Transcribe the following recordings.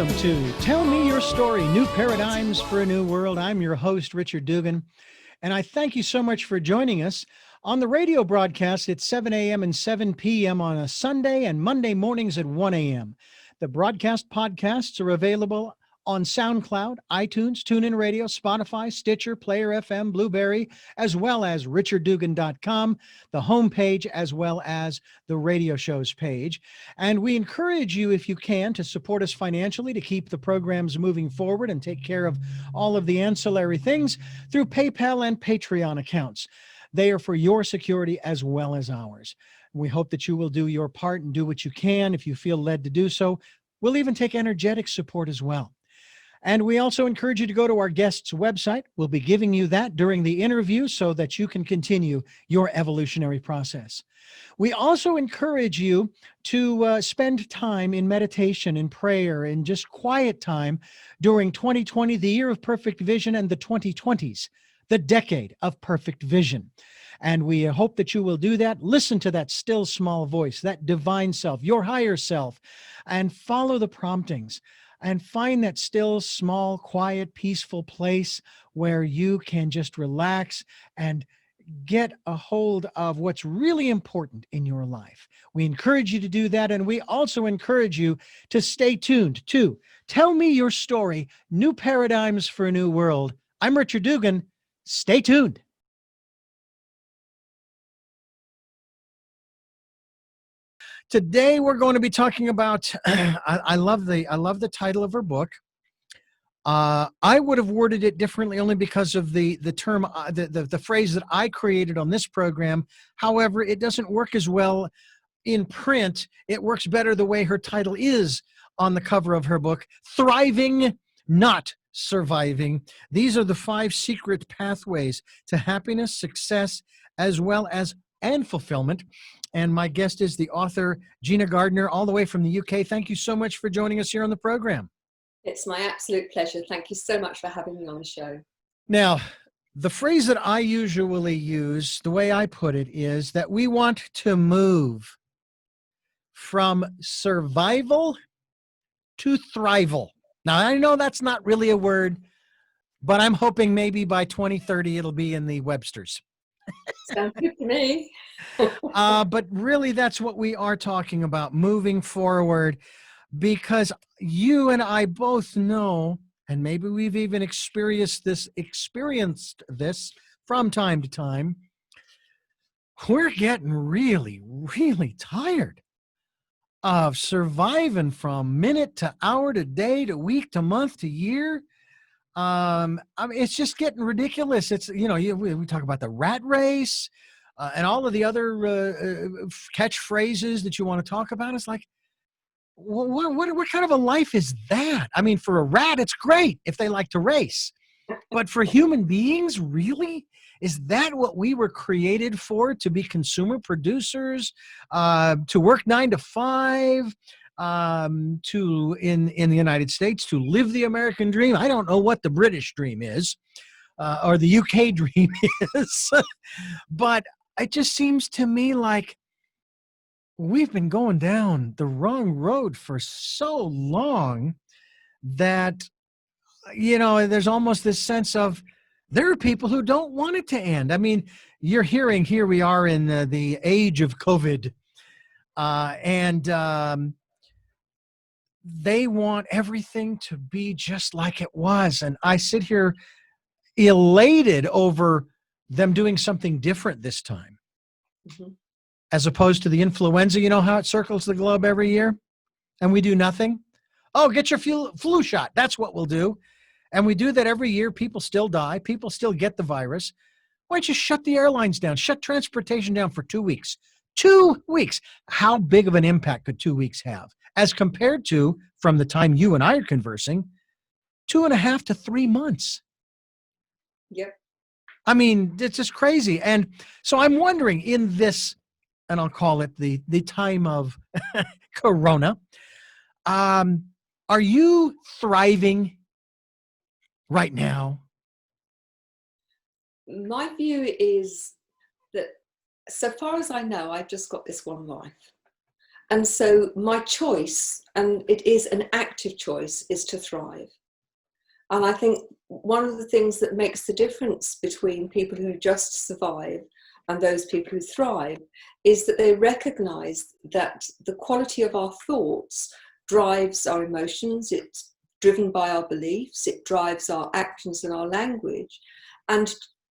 Welcome to Tell Me Your Story, New Paradigms for a New World. I'm your host, Richard Dugan, and I thank you so much for joining us on the radio broadcast at 7 a.m. and 7 p.m. on a Sunday and Monday mornings at 1 a.m. The broadcast podcasts are available on SoundCloud, iTunes, TuneIn Radio, Spotify, Stitcher, Player FM, Blueberry, as well as richarddugan.com, the homepage, as well as the radio show's page. And we encourage you, if you can, to support us financially to keep the programs moving forward and take care of all of the ancillary things through PayPal and Patreon accounts. They are for your security as well as ours. We hope that you will do your part and do what you can if you feel led to do so. We'll even take energetic support as well. And we also encourage you to go to our guest's website. We'll be giving you that during the interview so that you can continue your evolutionary process. We also encourage you to spend time in meditation and prayer and just quiet time during 2020, the year of perfect vision, and the 2020s, the decade of perfect vision. And we hope that you will do that. Listen to that still small voice, that divine self, your higher self, and follow the promptings. And find that still, small, quiet, peaceful place where you can just relax and get a hold of what's really important in your life. We encourage you to do that. And we also encourage you to stay tuned to Tell Me Your Story, New Paradigms for a New World. I'm Richard Dugan. Stay tuned. Today we're going to be talking about. I love the title of her book. I would have worded it differently only because of the term, the phrase that I created on this program. However, it doesn't work as well in print. It works better the way her title is on the cover of her book: Thriving, Not Surviving. These are the 5 secret pathways to happiness, success, as well as and fulfillment. And my guest is the author, Gina Gardner, all the way from the UK. Thank you so much for joining us here on the program. It's my absolute pleasure. Thank you so much for having me on the show. Now, the phrase that I usually use, the way I put it, is that we want to move from survival to thrival. Now, I know that's not really a word, but I'm hoping maybe by 2030 it'll be in the Webster's. Sounds good to me. But really, that's what we are talking about, moving forward, because you and I both know, and maybe we've even experienced this from time to time, we're getting really, really tired of surviving from minute to hour to day to week to month to year. I mean, it's just getting ridiculous. It's, we talk about the rat race and all of the other catchphrases that you want to talk about. It's like, what kind of a life is that? I mean, for a rat, it's great if they like to race. But for human beings, really? Is that what we were created for? To be consumer producers, to work 9 to 5, to in the United States, to live the American dream? I don't know what the British dream is, or the UK dream is, but it just seems to me like we've been going down the wrong road for so long that, there's almost this sense of there are people who don't want it to end. I mean, you're hearing, here we are in the age of COVID, and they want everything to be just like it was. And I sit here elated over them doing something different this time, as opposed to the influenza. You know how it circles the globe every year and we do nothing? Oh, get your flu shot. That's what we'll do. And we do that every year. People still die. People still get the virus. Why don't you shut the airlines down? Shut transportation down for 2 weeks. 2 weeks. How big of an impact could 2 weeks have? As compared to, from the time you and I are conversing, 2.5 to 3 months. Yep. I mean, it's just crazy. And so I'm wondering, in this, and I'll call it the time of Corona, are you thriving right now? My view is that, so far as I know, I've just got this one life. And so my choice, and it is an active choice, is to thrive. And I think one of the things that makes the difference between people who just survive and those people who thrive is that they recognize that the quality of our thoughts drives our emotions, it's driven by our beliefs, it drives our actions and our language. And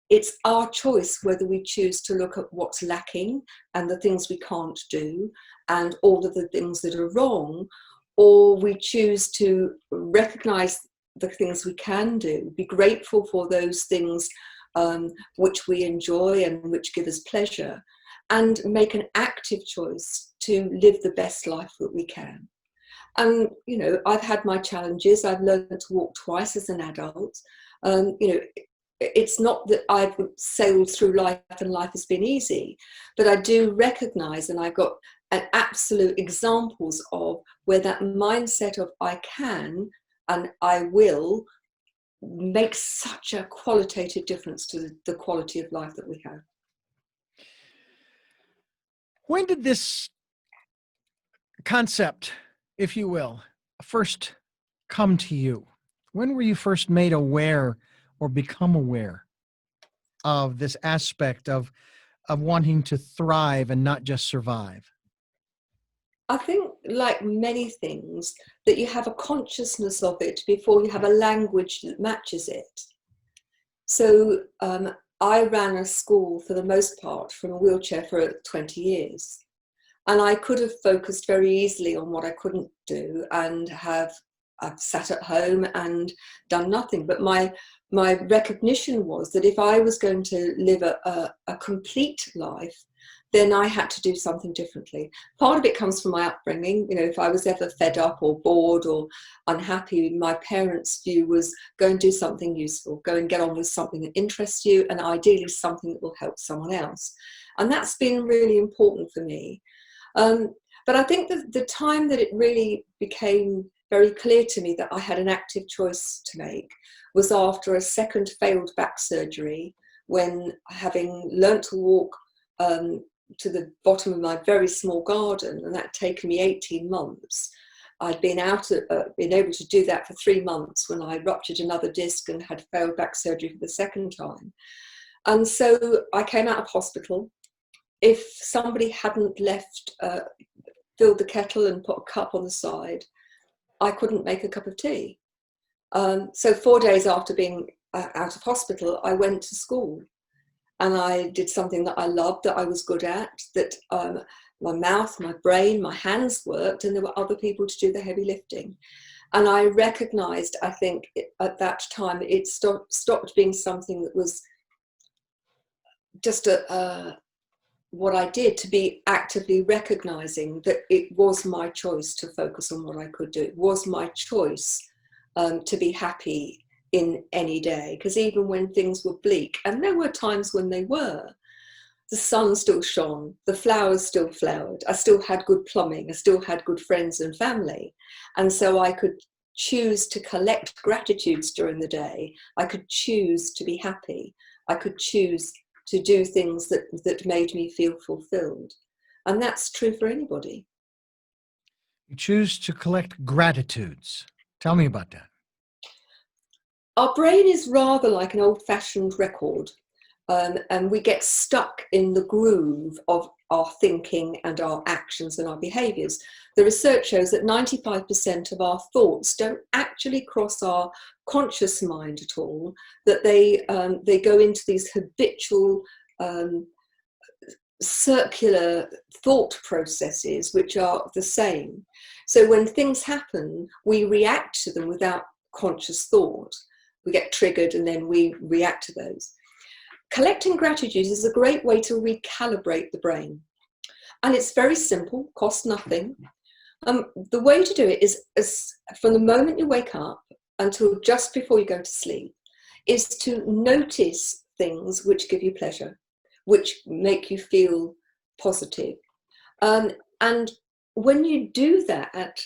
it's our choice whether we choose to look at what's lacking and the things we can't do and all of the things that are wrong, or we choose to recognize the things we can do, be grateful for those things which we enjoy and which give us pleasure, and make an active choice to live the best life that we can. And, you know, I've had my challenges. I've learned to walk twice as an adult. You know, it's not that I've sailed through life and life has been easy, but I do recognize, and I've got absolute examples of where that mindset of I can and I will makes such a qualitative difference to the quality of life that we have. When did this concept, if you will, first come to you? When were you first made aware or become aware of this aspect of wanting to thrive and not just survive? I think, like many things, that you have a consciousness of it before you have a language that matches it. So I ran a school for the most part from a wheelchair for 20 years. And I could have focused very easily on what I couldn't do and I've sat at home and done nothing. But my recognition was that if I was going to live a complete life, then I had to do something differently. Part of it comes from my upbringing. You know, if I was ever fed up or bored or unhappy, my parents' view was go and do something useful, go and get on with something that interests you, and ideally something that will help someone else. And that's been really important for me. But I think that the time that it really became very clear to me that I had an active choice to make was after a second failed back surgery, when, having learnt to walk to the bottom of my very small garden, and that had taken me 18 months. I'd been able to do that for 3 months when I ruptured another disc and had failed back surgery for the second time. And so I came out of hospital. If somebody hadn't filled the kettle and put a cup on the side, I couldn't make a cup of tea. So 4 days after being out of hospital, I went to school. And I did something that I loved, that I was good at, that my mouth, my brain, my hands worked, and there were other people to do the heavy lifting. And I recognized, I think, at that time, it stopped being something that was just what I did, to be actively recognizing that it was my choice to focus on what I could do. It was my choice to be happy in any day, because even when things were bleak, and there were times when they were, the sun still shone, the flowers still flowered, I still had good plumbing, I still had good friends and family. And so I could choose to collect gratitudes during the day. I could choose to be happy. I could choose to do things that made me feel fulfilled. And that's true for anybody. You choose to collect gratitudes. Tell me about that. Our brain is rather like an old-fashioned record, and we get stuck in the groove of our thinking and our actions and our behaviours. The research shows that 95% of our thoughts don't actually cross our conscious mind at all, that they go into these habitual circular thought processes which are the same. So when things happen, we react to them without conscious thought. We get triggered and then we react to those. Collecting gratitudes is a great way to recalibrate the brain. And it's very simple, costs nothing. The way to do it is from the moment you wake up until just before you go to sleep, is to notice things which give you pleasure, which make you feel positive. And when you do that,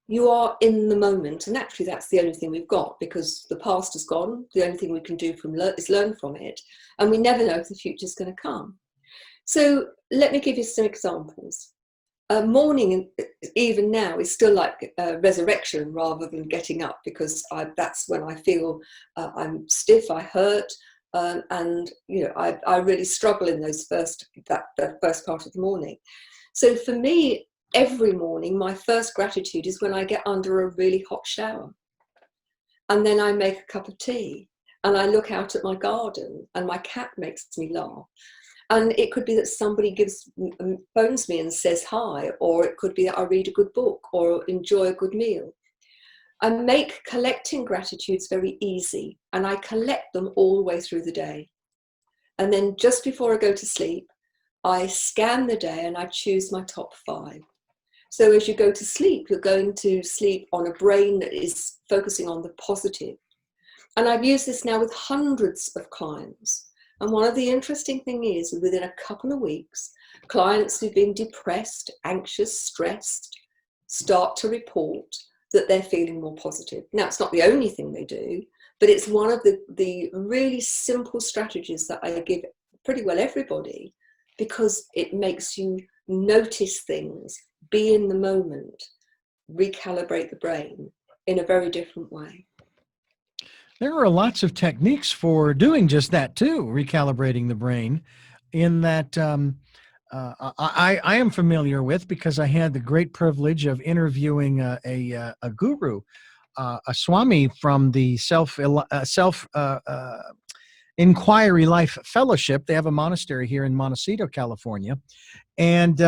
you are in the moment, and actually that's the only thing we've got, because the past is gone. The only thing we can do is learn from it, and we never know if the future is going to come. So let me give you some examples. Morning, even now, is still like resurrection rather than getting up, because that's when I feel I'm stiff, I hurt, and I really struggle in that first part of the morning. So for me, every morning, my first gratitude is when I get under a really hot shower, and then I make a cup of tea, and I look out at my garden, and my cat makes me laugh. And it could be that somebody phones me and says hi, or it could be that I read a good book or enjoy a good meal. I make collecting gratitudes very easy, and I collect them all the way through the day. And then just before I go to sleep, I scan the day and I choose my top 5. So as you go to sleep, you're going to sleep on a brain that is focusing on the positive. And I've used this now with hundreds of clients. And one of the interesting things is, within a couple of weeks, clients who've been depressed, anxious, stressed, start to report that they're feeling more positive. Now, it's not the only thing they do, but it's one of the really simple strategies that I give pretty well everybody, because it makes you notice things, be in the moment, recalibrate the brain in a very different way. There are lots of techniques for doing just that too, recalibrating the brain. In that, I am familiar with, because I had the great privilege of interviewing a guru, a swami from the self Inquiry Life Fellowship. They have a monastery here in Montecito, California, and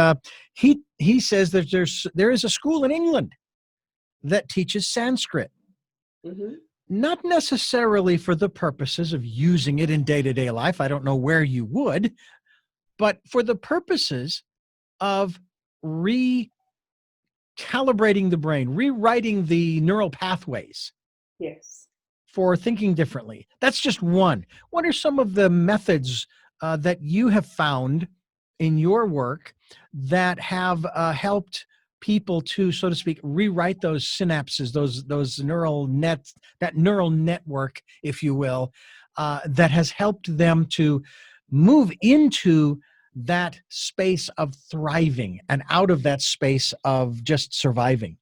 he says that there is a school in England that teaches Sanskrit. Mm-hmm. Not necessarily for the purposes of using it in day-to-day life. I don't know where you would, but for the purposes of recalibrating the brain, rewriting the neural pathways. Yes. For thinking differently. That's just one. What are some of the methods that you have found in your work that have helped people to, so to speak, rewrite those synapses, those neural nets, that neural network, if you will, that has helped them to move into that space of thriving and out of that space of just surviving?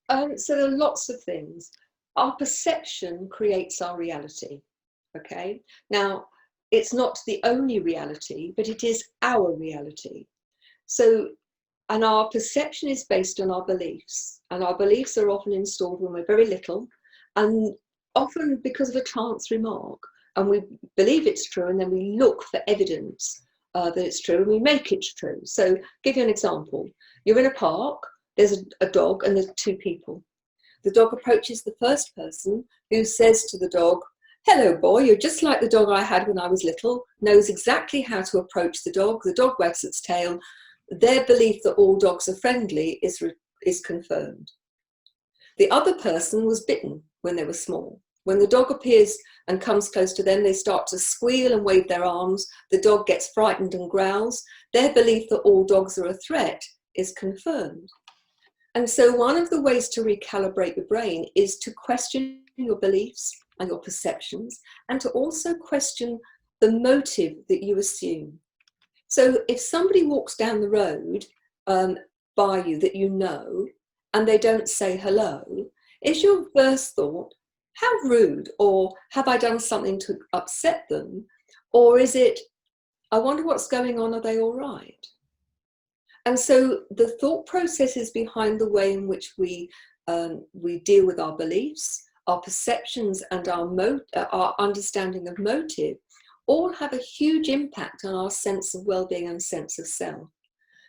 So there are lots of things. Our perception creates our reality. Okay. Now, it's not the only reality, but it is our reality. So, and our perception is based on our beliefs, and our beliefs are often installed when we're very little, and often because of a chance remark, and we believe it's true, and then we look for evidence that it's true, and we make it true. So, give you an example. You're in a park, there's a dog, and there's 2 people. The dog approaches the first person, who says to the dog, "Hello, boy, you're just like the dog I had when I was little," knows exactly how to approach the dog. The dog wags its tail. Their belief that all dogs are friendly is confirmed. The other person was bitten when they were small. When the dog appears and comes close to them, they start to squeal and wave their arms. The dog gets frightened and growls. Their belief that all dogs are a threat is confirmed. And so one of the ways to recalibrate the brain is to question your beliefs and your perceptions, and to also question the motive that you assume. So if somebody walks down the road by you that you know, and they don't say hello, is your first thought, how rude, or have I done something to upset them? Or is it, I wonder what's going on, are they all right? And so the thought processes behind the way in which we deal with our beliefs, our perceptions, and our understanding of motive all have a huge impact on our sense of well-being and sense of self.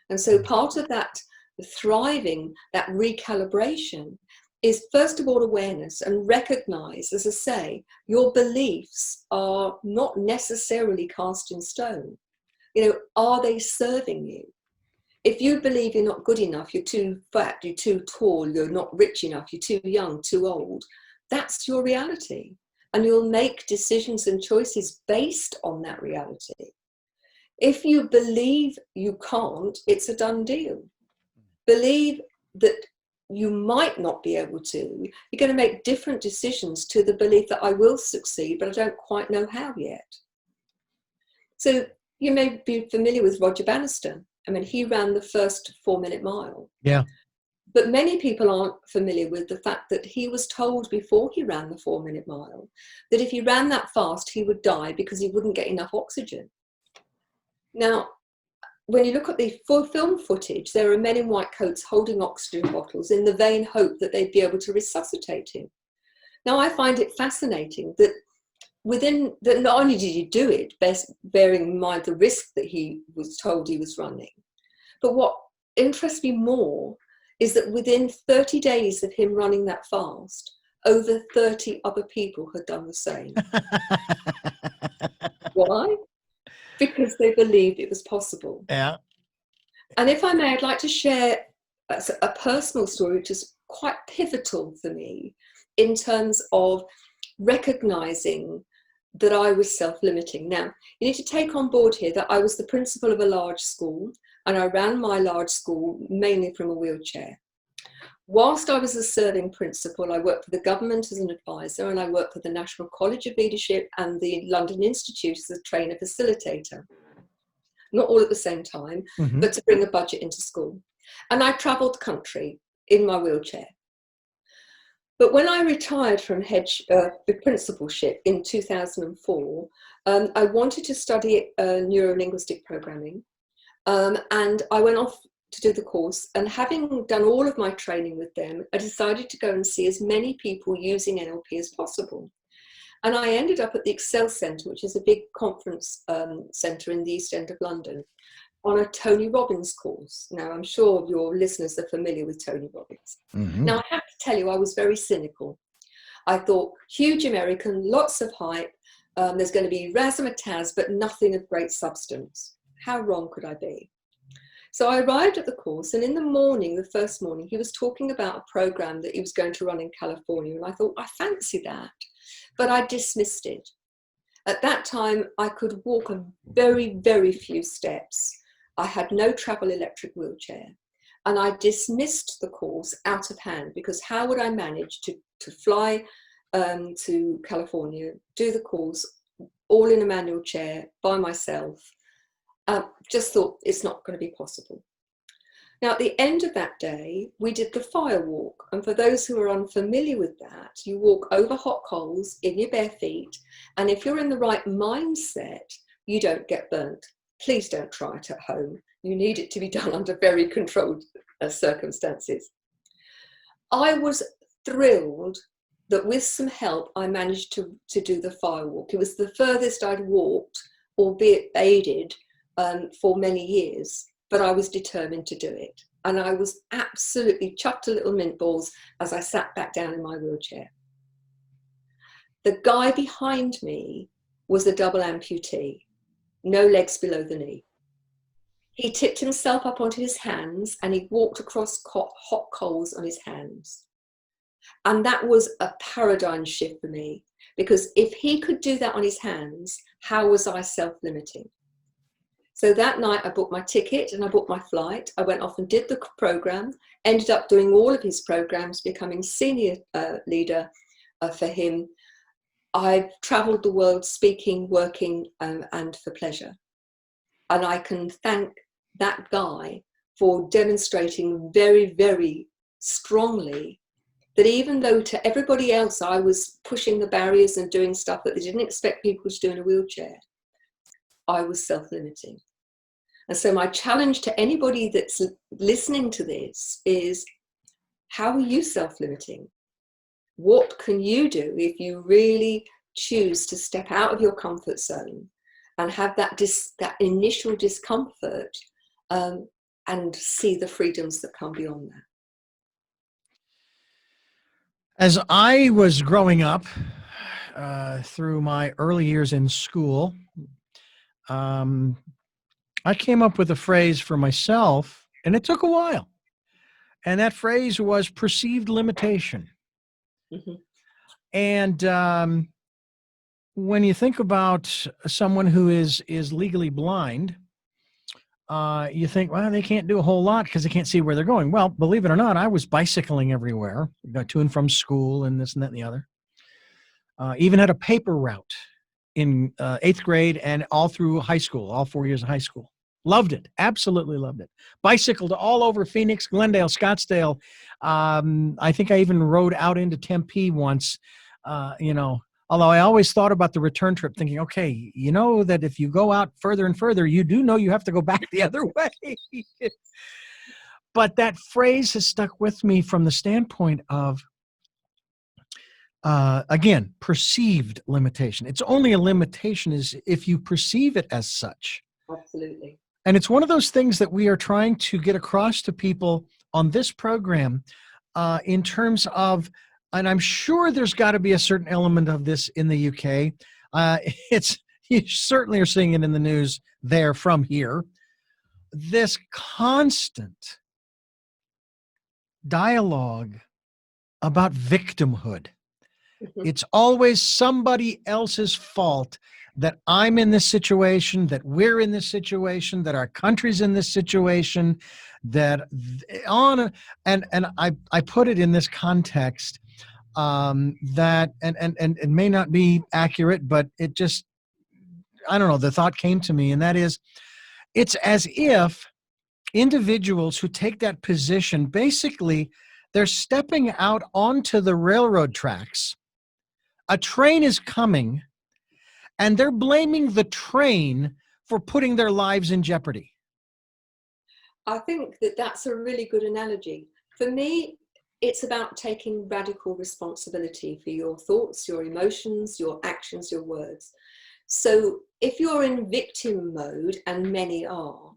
And so part of that thriving, that recalibration, is first of all awareness, and recognize, as I say, your beliefs are not necessarily cast in stone. Are they serving you? If you believe you're not good enough, you're too fat, you're too tall, you're not rich enough, you're too young, too old, that's your reality. And you'll make decisions and choices based on that reality. If you believe you can't, it's a done deal. Believe that you might not be able to, you're going to make different decisions to the belief that I will succeed, but I don't quite know how yet. So you may be familiar with Roger Bannister. I mean, he ran the first 4-minute mile. Yeah. But many people aren't familiar with the fact that he was told before he ran the 4-minute mile that if he ran that fast, he would die because he wouldn't get enough oxygen. Now, when you look at the full film footage, there are men in white coats holding oxygen bottles in the vain hope that they'd be able to resuscitate him. Now, I find it fascinating that not only did he do it, bearing in mind the risk that he was told he was running, but what interests me more is that within 30 days of him running that fast, over 30 other people had done the same. Why? Because they believed it was possible. Yeah. And if I may, I'd like to share a personal story which is quite pivotal for me in terms of recognizing that I was self-limiting. Now, you need to take on board here that I was the principal of a large school, and I ran my large school mainly from a wheelchair. Whilst I was a serving principal, I worked for the government as an advisor, and I worked for the National College of Leadership and the London Institute as a trainer facilitator. Not all at the same time, but to bring a budget into school. And I travelled the country in my wheelchair. But when I retired from the principalship in 2004, I wanted to study neuro-linguistic programming. And I went off to do the course, and having done all of my training with them, I decided to go and see as many people using NLP as possible. And I ended up at the Excel Centre, which is a big conference centre in the East End of London, on a Tony Robbins course. Now, I'm sure your listeners are familiar with Tony Robbins. Now, I have to tell you, I was very cynical. I thought, huge American, lots of hype, there's going to be razzmatazz, but nothing of great substance. How wrong could I be? So I arrived at the course, and in the morning, the first morning, he was talking about a program that he was going to run in California. And I thought, I fancy that, but I dismissed it. At that time, I could walk a very, very few steps. I had no travel electric wheelchair, and I dismissed the course out of hand, because how would I manage to fly to California, do the course, all in a manual chair by myself? Just thought it's not going to be possible. Now, at the end of that day, we did the fire walk. And for those who are unfamiliar with that, you walk over hot coals in your bare feet. And if you're in the right mindset, you don't get burnt. Please don't try it at home. You need it to be done under very controlled circumstances. I was thrilled that with some help, I managed to do the fire walk. It was the furthest I'd walked, albeit aided, for many years, but I was determined to do it. And I was absolutely chucked to little mint balls as I sat back down in my wheelchair. The guy behind me was a double amputee, no legs below the knee. He tipped himself up onto his hands, and he walked across hot coals on his hands. And that was a paradigm shift for me, because if he could do that on his hands, how was I self-limiting? So that night I booked my ticket and I booked my flight. I went off and did the program, ended up doing all of his programs, becoming senior leader for him. I've traveled the world speaking, working, and for pleasure. And I can thank that guy for demonstrating very, very strongly that even though to everybody else I was pushing the barriers and doing stuff that they didn't expect people to do in a wheelchair, I was self-limiting. And so my challenge to anybody that's listening to this is, how are you self-limiting? What can you do if you really choose to step out of your comfort zone and have that initial discomfort and see the freedoms that come beyond that? As I was growing up through my early years in school, I came up with a phrase for myself, and it took a while. And that phrase was perceived limitation. Mm-hmm. And when you think about someone who is legally blind, you think, well, they can't do a whole lot because they can't see where they're going. Well, believe it or not, I was bicycling everywhere, to and from school and this and that and the other. Even had a paper route in 8th grade and all through high school, all 4 years of high school. Loved it. Absolutely loved it. Bicycled all over Phoenix, Glendale, Scottsdale. I think I even rode out into Tempe once, although I always thought about the return trip thinking, okay, you know that if you go out further and further, you do know you have to go back the other way. But that phrase has stuck with me from the standpoint of, again, perceived limitation. It's only a limitation is if you perceive it as such. Absolutely. And it's one of those things that we are trying to get across to people on this program in terms of, and I'm sure there's got to be a certain element of this in the UK. It's you certainly are seeing it in the news there from here. This constant dialogue about victimhood. It's always somebody else's fault that I'm in this situation, that we're in this situation, that our country's in this situation, that on and I put it in this context that and it may not be accurate, but it just I don't know, the thought came to me, and that is it's as if individuals who take that position basically they're stepping out onto the railroad tracks. A train is coming, and they're blaming the train for putting their lives in jeopardy. I think that that's a really good analogy. For me, it's about taking radical responsibility for your thoughts, your emotions, your actions, your words. So if you're in victim mode, and many are,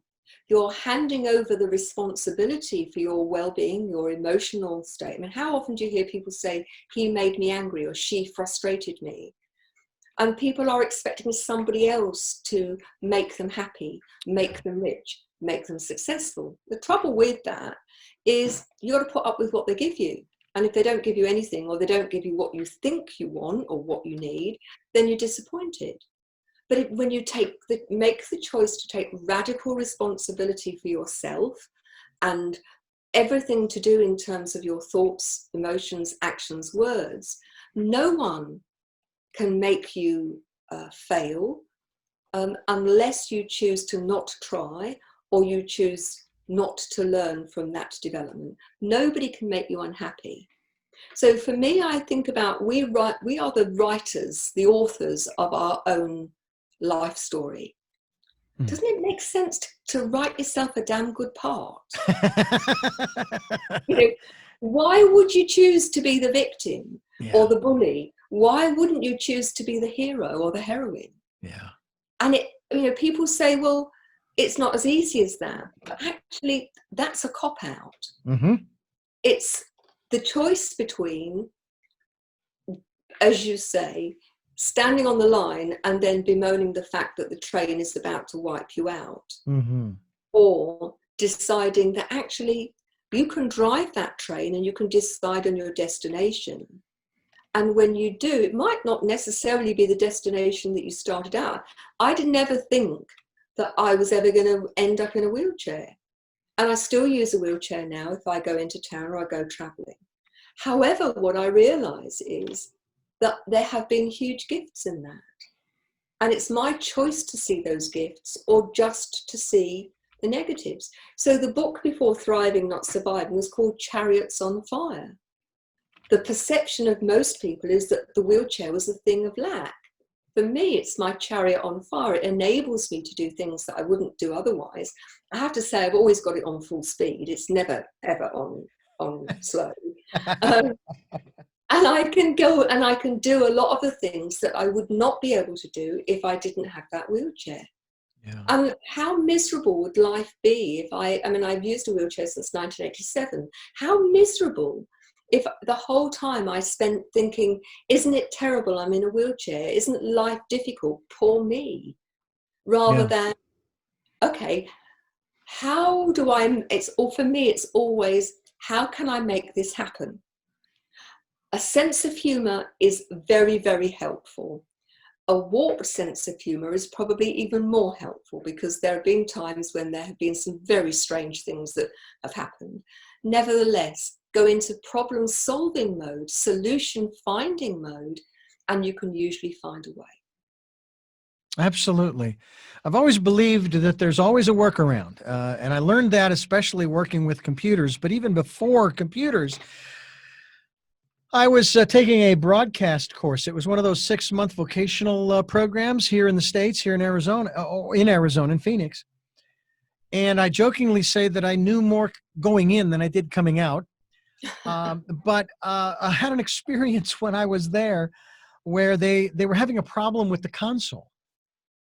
you're handing over the responsibility for your well-being, your emotional state. I mean, how often do you hear people say, he made me angry or she frustrated me? And people are expecting somebody else to make them happy, make them rich, make them successful. The trouble with that is you got to put up with what they give you. And if they don't give you anything, or they don't give you what you think you want or what you need, then you're disappointed. But when you make the choice to take radical responsibility for yourself and everything to do in terms of your thoughts, emotions, actions, words, no one can make you fail unless you choose to not try, or you choose not to learn from that development. Nobody can make you unhappy. So for me, I think about we are the writers, the authors of our own life story. Doesn't it make sense to write yourself a damn good part? Why would you choose to be the victim or the bully? Why wouldn't you choose to be the hero or the heroine? Yeah. And people say, well, it's not as easy as that. But actually, that's a cop-out. Mm-hmm. It's the choice between, as you say, standing on the line and then bemoaning the fact that the train is about to wipe you out, or deciding that actually you can drive that train and you can decide on your destination. And when you do, it might not necessarily be the destination that you started out. I did never think that I was ever going to end up in a wheelchair. And I still use a wheelchair now if I go into town or I go traveling. However, what I realize is that there have been huge gifts in that. And it's my choice to see those gifts or just to see the negatives. So the book before Thriving, Not Surviving was called Chariots on Fire. The perception of most people is that the wheelchair was a thing of lack. For me, it's my chariot on fire. It enables me to do things that I wouldn't do otherwise. I have to say, I've always got it on full speed. It's never, ever on slow. And I can go and I can do a lot of the things that I would not be able to do if I didn't have that wheelchair. Yeah. And how miserable would life be if I've used a wheelchair since 1987. How miserable if the whole time I spent thinking, isn't it terrible I'm in a wheelchair? Isn't life difficult? Poor me. Rather than, okay, how do for me, it's always, how can I make this happen? A sense of humor is very, very helpful. A warped sense of humor is probably even more helpful, because there have been times when there have been some very strange things that have happened. Nevertheless, go into problem solving mode, solution finding mode, and you can usually find a way. Absolutely. I've always believed that there's always a workaround. And I learned that especially working with computers. But even before computers, I was taking a broadcast course. It was one of those 6-month vocational programs here in the States, here in Arizona, in Phoenix. And I jokingly say that I knew more going in than I did coming out. But I had an experience when I was there where they were having a problem with the console.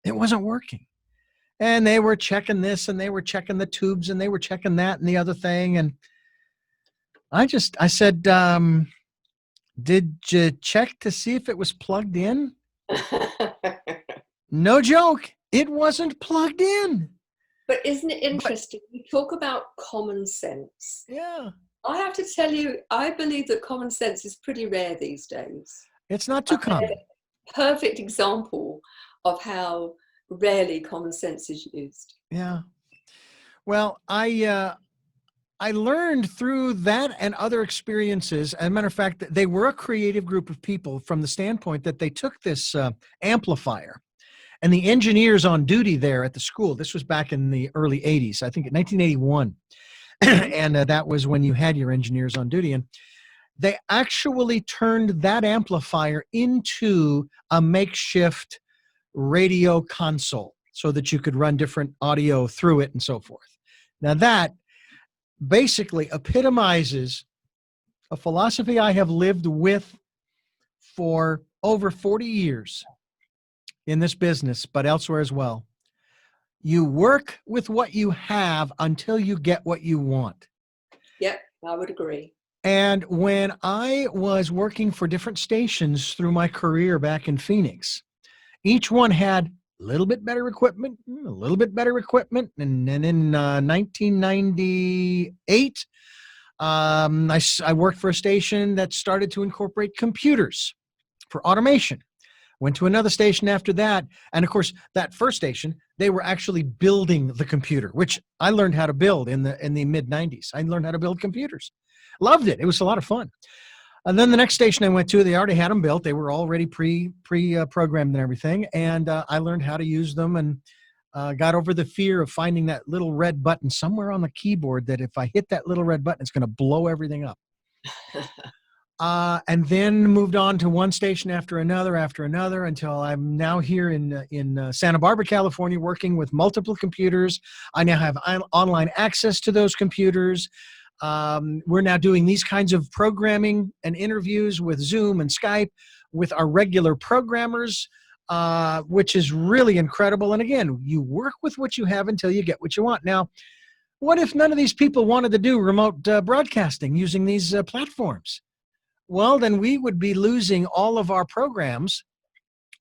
It wasn't working. And they were checking this and they were checking the tubes and they were checking that and the other thing. And I said, did you check to see if it was plugged in? No joke. It wasn't plugged in. But isn't it But interesting? You talk about common sense. yeah, I have to tell you, I believe that common sense is pretty rare these days. it's not I too think common. a perfect example of how rarely common sense is used. Yeah. Well, I learned through that and other experiences. As a matter of fact, they were a creative group of people from the standpoint that they took this amplifier and the engineers on duty there at the school. This was back in the early 80s, I think in 1981. Mhm. And that was when you had your engineers on duty. And they actually turned that amplifier into a makeshift radio console so that you could run different audio through it and so forth. Now, that basically epitomizes a philosophy I have lived with for over 40 years in this business, but elsewhere as well. You work with what you have until you get what you want. Yep, I would agree. And when I was working for different stations through my career back in Phoenix, each one had a little bit better equipment, a little bit better equipment. And then in 1998, I worked for a station that started to incorporate computers for automation. Went to another station after that. And of course, that first station, they were actually building the computer, which I learned how to build in the mid 90s. I learned how to build computers. Loved it. It was a lot of fun. And then the next station I went to, they already had them built. They were already programmed and everything. And I learned how to use them and got over the fear of finding that little red button somewhere on the keyboard that if I hit that little red button, it's going to blow everything up. And then moved on to one station after another until I'm now here in Santa Barbara, California, working with multiple computers. I now have online access to those computers. We're now doing these kinds of programming and interviews with Zoom and Skype with our regular programmers, which is really incredible. And again, you work with what you have until you get what you want. Now, what if none of these people wanted to do remote broadcasting using these platforms? Well, then we would be losing all of our programs,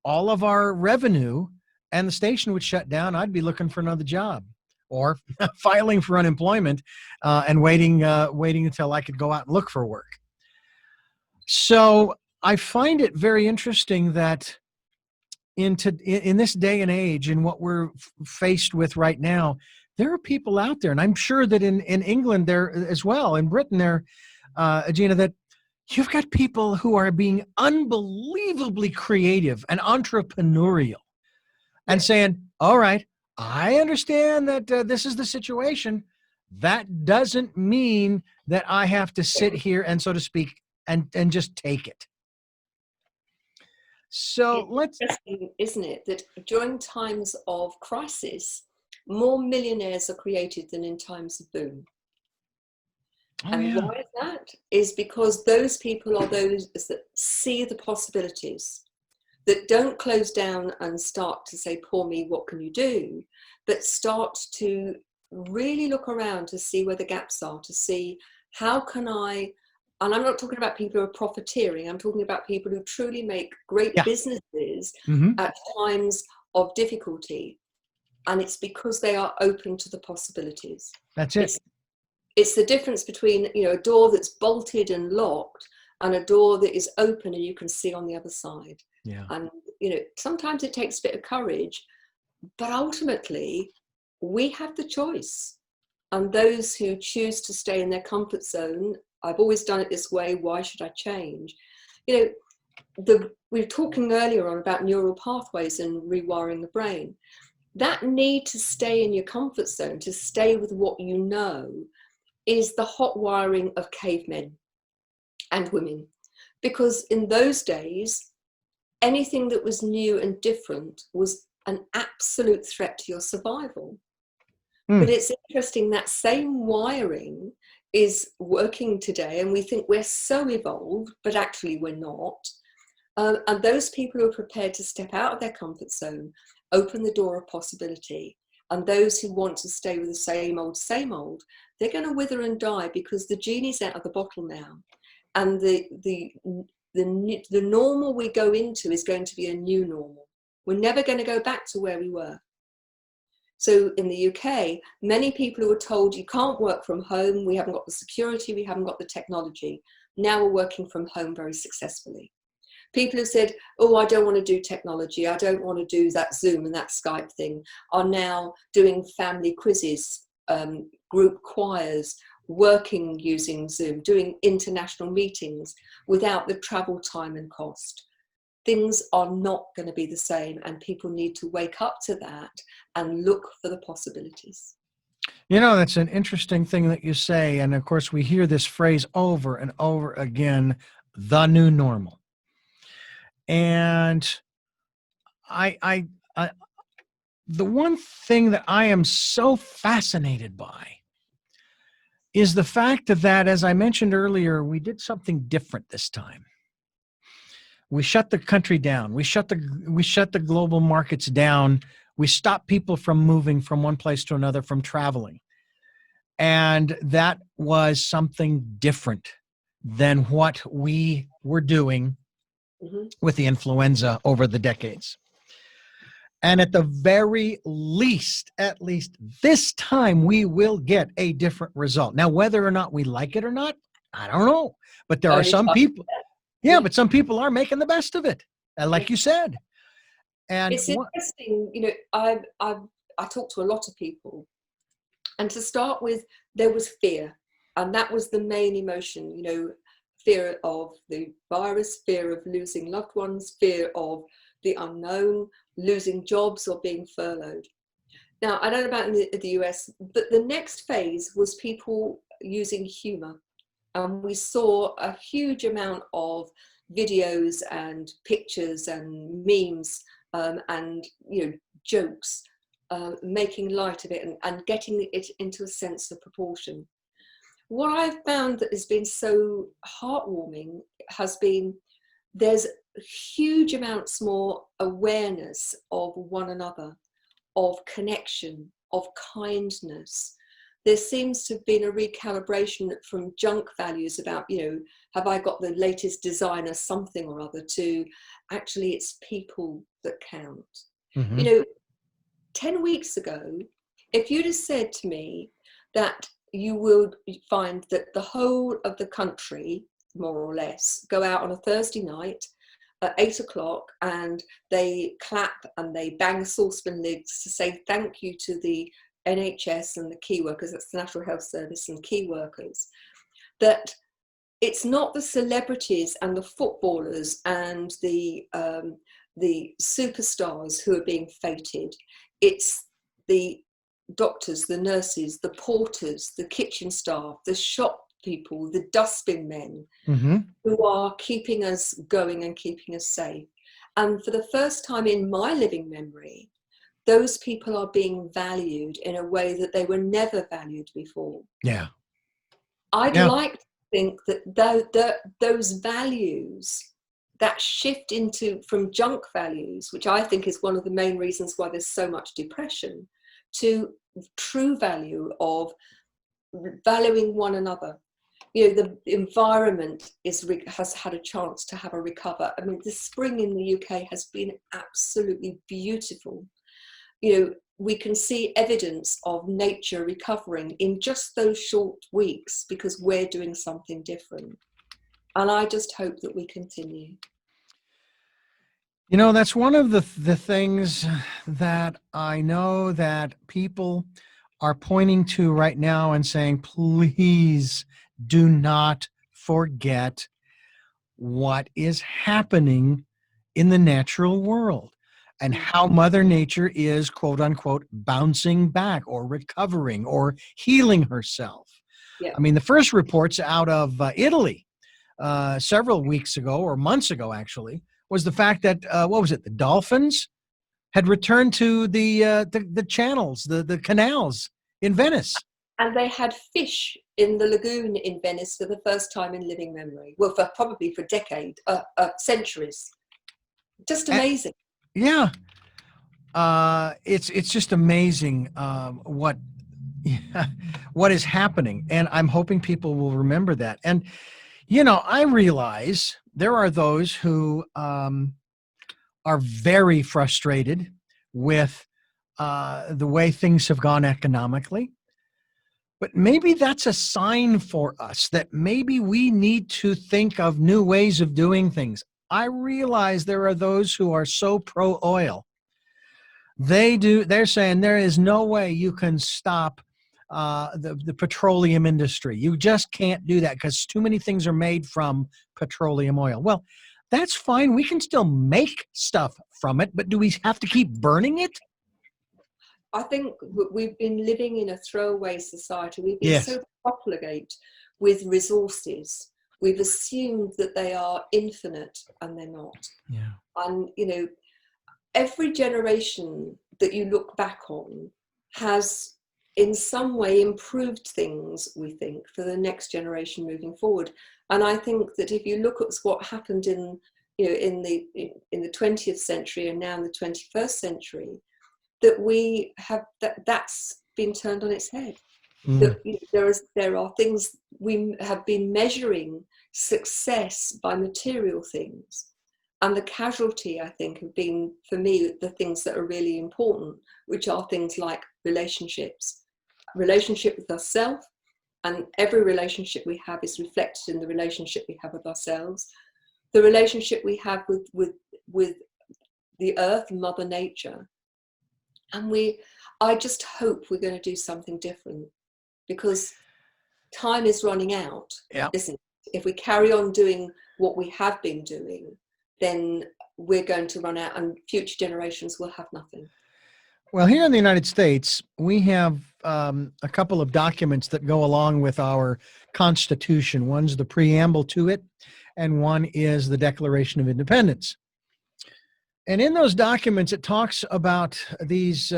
all of our revenue, and the station would shut down. I'd be looking for another job or filing for unemployment and waiting until I could go out and look for work. So I find it very interesting that in this day and age, in what we're faced with right now, there are people out there, and I'm sure that in England there as well, in Britain there, Gina, that you've got people who are being unbelievably creative and entrepreneurial and Yes. saying, all right, I understand that this is the situation. That doesn't mean that I have to sit here and, so to speak, and just take it. So It's let's, interesting, isn't it, that during times of crisis, more millionaires are created than in times of boom. oh And yeah, why is that? Is because those people are those that see the possibilities, that don't close down and start to say, poor me, what can you do? But start to really look around to see where the gaps are, to see how can I, and I'm not talking about people who are profiteering, I'm talking about people who truly make great yeah, businesses hmm, at times of difficulty. And it's because they are open to the possibilities. that's it. It's it's the difference between, you know, a door that's bolted and locked and a door that is open and you can see on the other side. Yeah. And you know, sometimes it takes a bit of courage, but ultimately we have the choice. And those who choose to stay in their comfort zone, I've always done it this way, why should I change? You know, we were talking earlier on about neural pathways and rewiring the brain. That need to stay in your comfort zone, to stay with what you know, is the hot wiring of cavemen and women. Because in those days, anything that was new and different was an absolute threat to your survival. But it's interesting, that same wiring is working today, and we think we're so evolved, but actually we're not. And those people who are prepared to step out of their comfort zone, open the door of possibility, and those who want to stay with the same old, they're going to wither and die, because the genie's out of the bottle now. And the normal we go into is going to be a new normal. We're never going to go back to where we were. So in the UK, many people who were told you can't work from home, we haven't got the security, we haven't got the technology. Now we're working from home very successfully. People who said, oh, I don't want to do technology, I don't want to do that Zoom and that Skype thing, are now doing family quizzes, group choirs, working using Zoom, doing international meetings without the travel time and cost. Things are not going to be the same, and people need to wake up to that and look for the possibilities. You know, that's an interesting thing that you say. And of course, we hear this phrase over and over again, the new normal. And I the one thing that I am so fascinated by is the fact that, as I mentioned earlier, we did something different this time. We shut the country down. We shut the global markets down. We stopped people from moving from one place to another, from traveling. And that was something different than what we were doing with the influenza over the decades. And at the very least, at least this time, we will get a different result. Now, whether or not we like it or not, I don't know. But there are some people. Yeah, but some people are making the best of it, like you said. And it's interesting, you know, I talk to a lot of people, and to start with, there was fear, and that was the main emotion, you know, fear of the virus, fear of losing loved ones, fear of the unknown, losing jobs or being furloughed. Now, I don't know about in the US, but the next phase was people using humor. And we saw a huge amount of videos and pictures and memes and, you know, jokes, making light of it and getting it into a sense of proportion. What I've found that has been so heartwarming has been there's huge amounts more awareness of one another, of connection, of kindness. There seems to have been a recalibration from junk values about, you know, have I got the latest designer something or other, to actually it's people that count. Mm-hmm. You know, 10 weeks ago, if you'd have said to me that you would find that the whole of the country, more or less, go out on a Thursday night at 8 o'clock and they clap and they bang saucepan lids to say thank you to the NHS and the key workers, that's the National Health Service and key workers, that it's not the celebrities and the footballers and the superstars who are being feted, it's the doctors, the nurses, the porters, the kitchen staff, the shop people, the dustbin men, mm-hmm. who are keeping us going and keeping us safe. And for the first time in my living memory, those people are being valued in a way that they were never valued before. Yeah. I'd like to think that those values, that shift from junk values, which I think is one of the main reasons why there's so much depression, to true value of valuing one another. You know, the environment has had a chance to have a recover. I mean, the spring in the UK has been absolutely beautiful. You know, we can see evidence of nature recovering in just those short weeks because we're doing something different. And I just hope that we continue. You know, that's one of the things that I know that people are pointing to right now and saying, please do not forget what is happening in the natural world and how Mother Nature is, quote unquote, bouncing back or recovering or healing herself. Yeah. I mean, the first reports out of Italy several weeks ago or months ago, actually, was the fact that, what was it, the dolphins had returned to the channels, the canals in Venice. And they had fish in the lagoon in Venice for the first time in living memory. Well, probably for decades, centuries. Just amazing. Yeah. It's just amazing what what is happening, and I'm hoping people will remember that. And I realize there are those who are very frustrated with the way things have gone economically. But maybe that's a sign for us that maybe we need to think of new ways of doing things. I realize there are those who are so pro oil. They're saying there is no way you can stop the petroleum industry. You just can't do that because too many things are made from petroleum oil. Well, that's fine. We can still make stuff from it, but do we have to keep burning it? I think we've been living in a throwaway society. We've been Yes. so profligate with resources. We've assumed that they are infinite, and they're not. Yeah. And, every generation that you look back on has in some way improved things, we think, for the next generation moving forward. And I think that if you look at what happened in the 20th century and now in the 21st century, that we have that's been turned on its head. That there are things we have been measuring success by material things, and the casualty, I think, have been, for me, the things that are really important, which are things like relationship with ourselves, and every relationship we have is reflected in the relationship we have with ourselves, the relationship we have with the earth, Mother Nature. And I just hope we're going to do something different, because time is running out. Yeah. Listen, if we carry on doing what we have been doing, then we're going to run out and future generations will have nothing. Well, here in the United States, we have a couple of documents that go along with our Constitution. One's the preamble to it, and one is the Declaration of Independence. And in those documents, it talks about these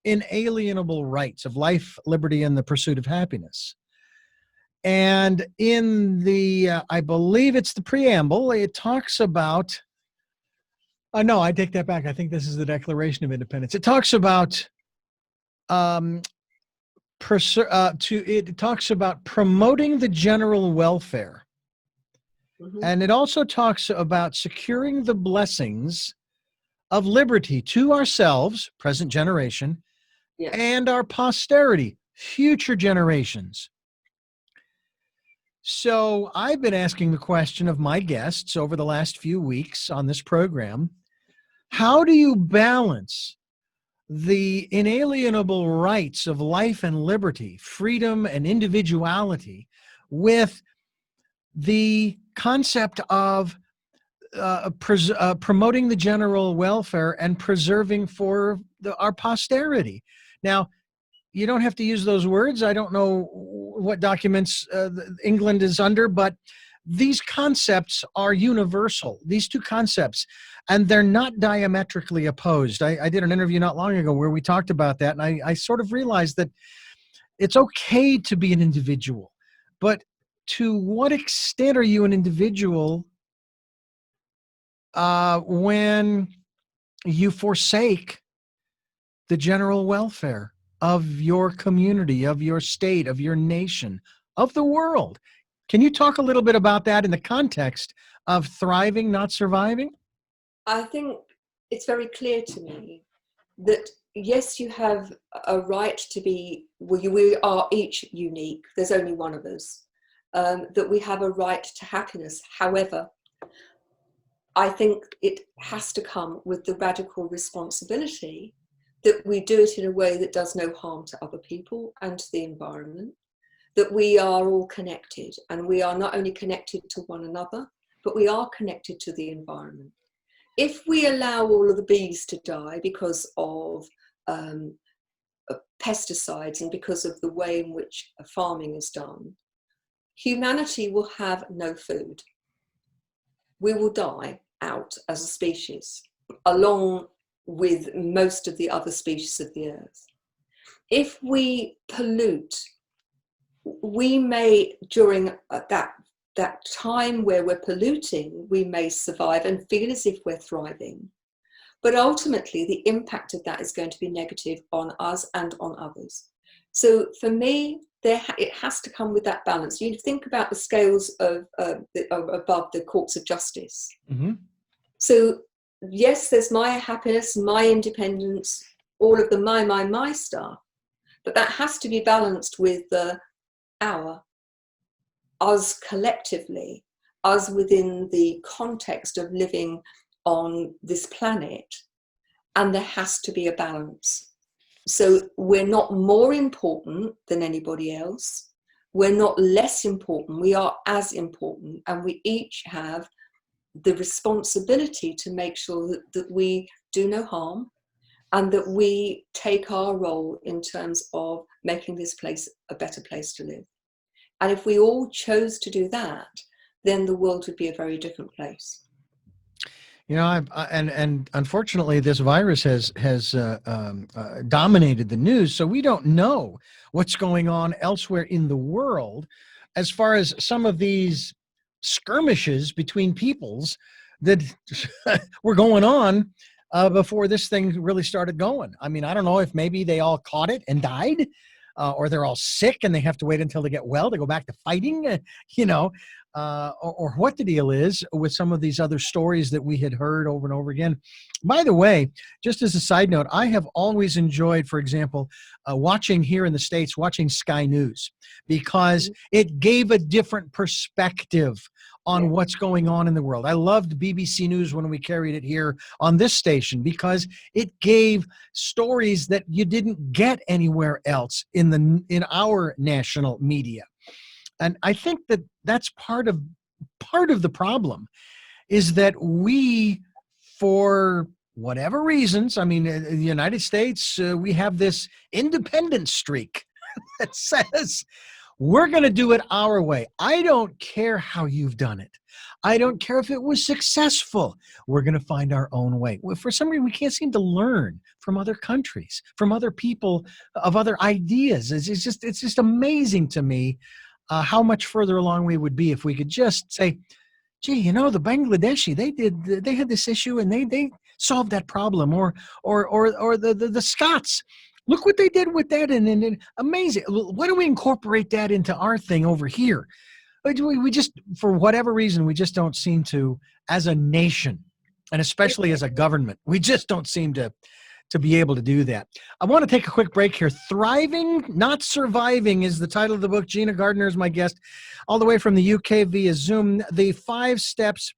inalienable rights of life, liberty, and the pursuit of happiness. And in I believe it's the preamble, it talks about, no, I take that back. I think this is the Declaration of Independence. It talks about, it talks about promoting the general welfare. Mm-hmm. And it also talks about securing the blessings of liberty to ourselves, present generation, Yeah. and our posterity, future generations. So I've been asking the question of my guests over the last few weeks on this program, how do you balance the inalienable rights of life and liberty, freedom and individuality, with the concept of promoting the general welfare and preserving for our posterity? Now, you don't have to use those words. I don't know what documents England is under, but these concepts are universal, these two concepts, and they're not diametrically opposed. I did an interview not long ago where we talked about that, and I sort of realized that it's okay to be an individual, but to what extent are you an individual when you forsake the general welfare of your community, of your state, of your nation, of the world? Can you talk a little bit about that in the context of thriving, not surviving? I think it's very clear to me that, yes, you have a right to be, we are each unique. There's only one of us. That we have a right to happiness. However, I think it has to come with the radical responsibility that we do it in a way that does no harm to other people and to the environment, that we are all connected, and we are not only connected to one another, but we are connected to the environment. If we allow all of the bees to die because of pesticides and because of the way in which farming is done, humanity will have no food. We will die out as a species, along with most of the other species of the earth. If we pollute, we may, during that time where we're polluting, we may survive and feel as if we're thriving. But ultimately, the impact of that is going to be negative on us and on others. So for me, it has to come with that balance. You think about the scales of above the courts of justice. Mm-hmm. So yes, there's my happiness, my independence, all of the my stuff, but that has to be balanced with the us collectively, us within the context of living on this planet, and there has to be a balance. So we're not more important than anybody else. We're not less important. We are as important, and we each have the responsibility to make sure that we do no harm and that we take our role in terms of making this place a better place to live. And if we all chose to do that, then the world would be a very different place. You know, and unfortunately, this virus has dominated the news, so we don't know what's going on elsewhere in the world, as far as some of these skirmishes between peoples that were going on before this thing really started going. I mean, I don't know if maybe they all caught it and died, or they're all sick and they have to wait until they get well to go back to fighting. You know, or what the deal is with some of these other stories that we had heard over and over again. By the way, just as a side note, I have always enjoyed, for example, watching here in the States, watching Sky News, because it gave a different perspective on what's going on in the world. I loved BBC News when we carried it here on this station, because it gave stories that you didn't get anywhere else in our national media. And I think that that's part of the problem, is that we, for whatever reasons, I mean, in the United States, we have this independent streak that says we're going to do it our way. I don't care how you've done it. I don't care if it was successful. We're going to find our own way. For some reason, we can't seem to learn from other countries, from other people, of other ideas. It's just amazing to me. How much further along we would be if we could just say, gee, you know, the Bangladeshi, they had this issue and they solved that problem, or the Scots, look what they did with that, and amazing. Why don't we incorporate that into our thing over here? We just, for whatever reason, we just don't seem to, as a nation, and especially as a government, we just don't seem to be able to do that. I want to take a quick break here. Thriving, Not Surviving is the title of the book. Gina Gardner is my guest, all the way from the UK via Zoom. The 5 steps,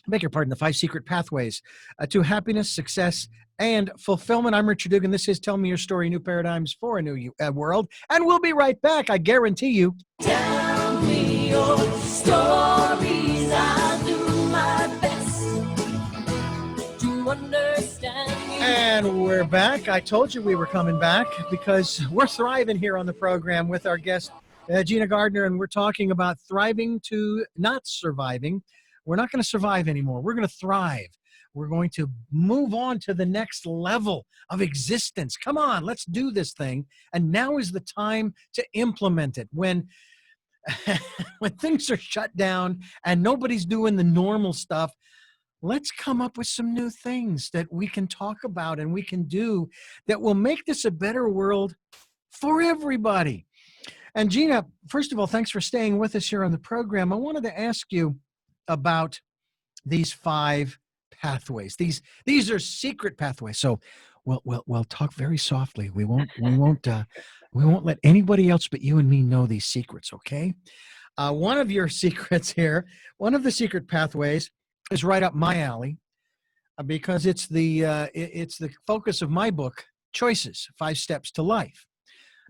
beg your pardon, the 5 secret pathways to happiness, success, and fulfillment. I'm Richard Dugan. This is Tell Me Your Story, New Paradigms for a New World. And we'll be right back, I guarantee you. Tell me your stories. I'll do my best to understand. And we're back. I told you we were coming back because we're thriving here on the program with our guest, Gina Gardner, and we're talking about thriving to not surviving. We're not going to survive anymore. We're going to thrive. We're going to move on to the next level of existence. Come on, let's do this thing. And now is the time to implement it. When things are shut down and nobody's doing the normal stuff, let's come up with some new things that we can talk about and we can do that will make this a better world for everybody. And Gina, first of all, thanks for staying with us here on the program. I wanted to ask you about these 5 pathways. These are secret pathways. So we'll talk very softly. We won't let anybody else but you and me know these secrets, okay? One of your secrets here, one of the secret pathways is right up my alley, because it's the focus of my book, Choices: 5 Steps to Life.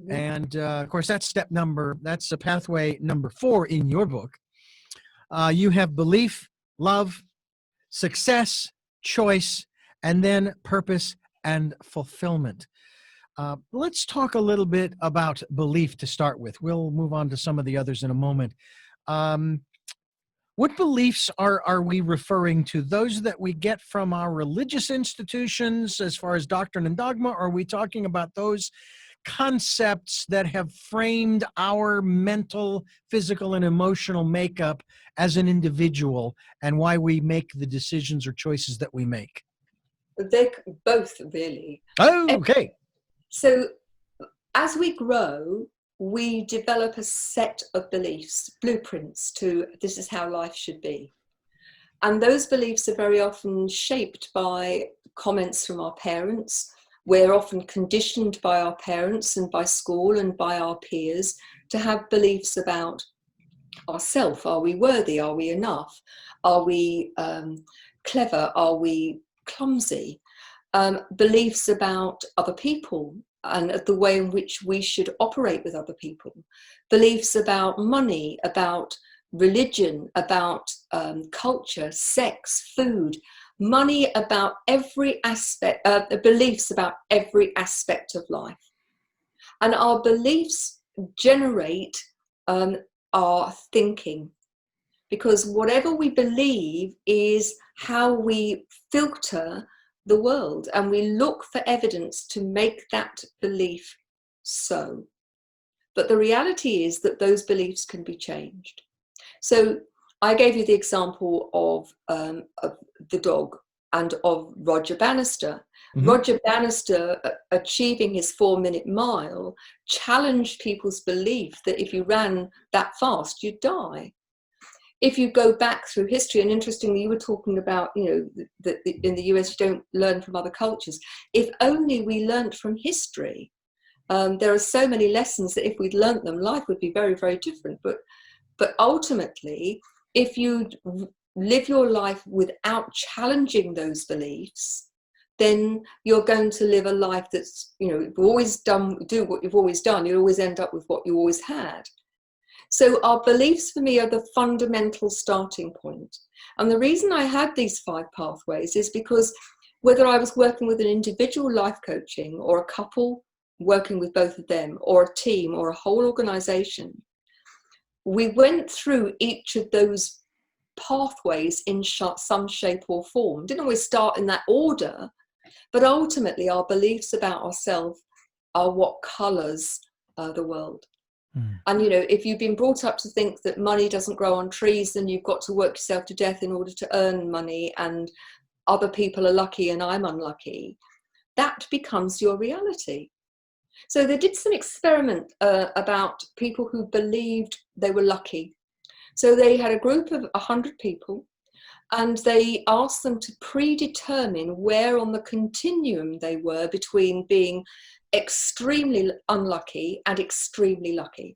And of course, that's pathway number 4 in your book. You have belief, love, success, choice, and then purpose and fulfillment. Let's talk a little bit about belief to start with. We'll move on to some of the others in a moment. Um, what beliefs are we referring to? Those that we get from our religious institutions as far as doctrine and dogma? Or are we talking about those concepts that have framed our mental, physical, and emotional makeup as an individual and why we make the decisions or choices that we make? They both, really. Okay. So as we grow, we develop a set of beliefs, blueprints to this is how life should be. And those beliefs are very often shaped by comments from our parents. We're often conditioned by our parents and by school and by our peers to have beliefs about ourselves. Are we worthy? Are we enough? Are we clever? Are we clumsy? Beliefs about other people and the way in which we should operate with other people. Beliefs about money, about religion, about culture, sex, food, money, about every aspect, beliefs about every aspect of life. And our beliefs generate our thinking, because whatever we believe is how we filter the world, and we look for evidence to make that belief so. But the reality is that those beliefs can be changed. So I gave you the example of the dog and of Roger Bannister. Mm-hmm. Roger Bannister, achieving his 4-minute mile, challenged people's belief that if you ran that fast, you'd die. If you go back through history, and interestingly, you were talking about, that in the US you don't learn from other cultures. If only we learned from history. There are so many lessons that if we'd learnt them, life would be very, very different. But ultimately, if you live your life without challenging those beliefs, then you're going to live a life that's, you've always do what you've always done. You'll always end up with what you always had. So our beliefs for me are the fundamental starting point. And the reason I had these 5 pathways is because whether I was working with an individual life coaching or a couple working with both of them, or a team or a whole organization, we went through each of those pathways in some shape or form. Didn't always start in that order, but ultimately our beliefs about ourselves are what colors the world. And, if you've been brought up to think that money doesn't grow on trees, then you've got to work yourself to death in order to earn money, and other people are lucky and I'm unlucky, that becomes your reality. So they did some experiment about people who believed they were lucky. So they had a group of 100 people, and they asked them to predetermine where on the continuum they were between being extremely unlucky and extremely lucky.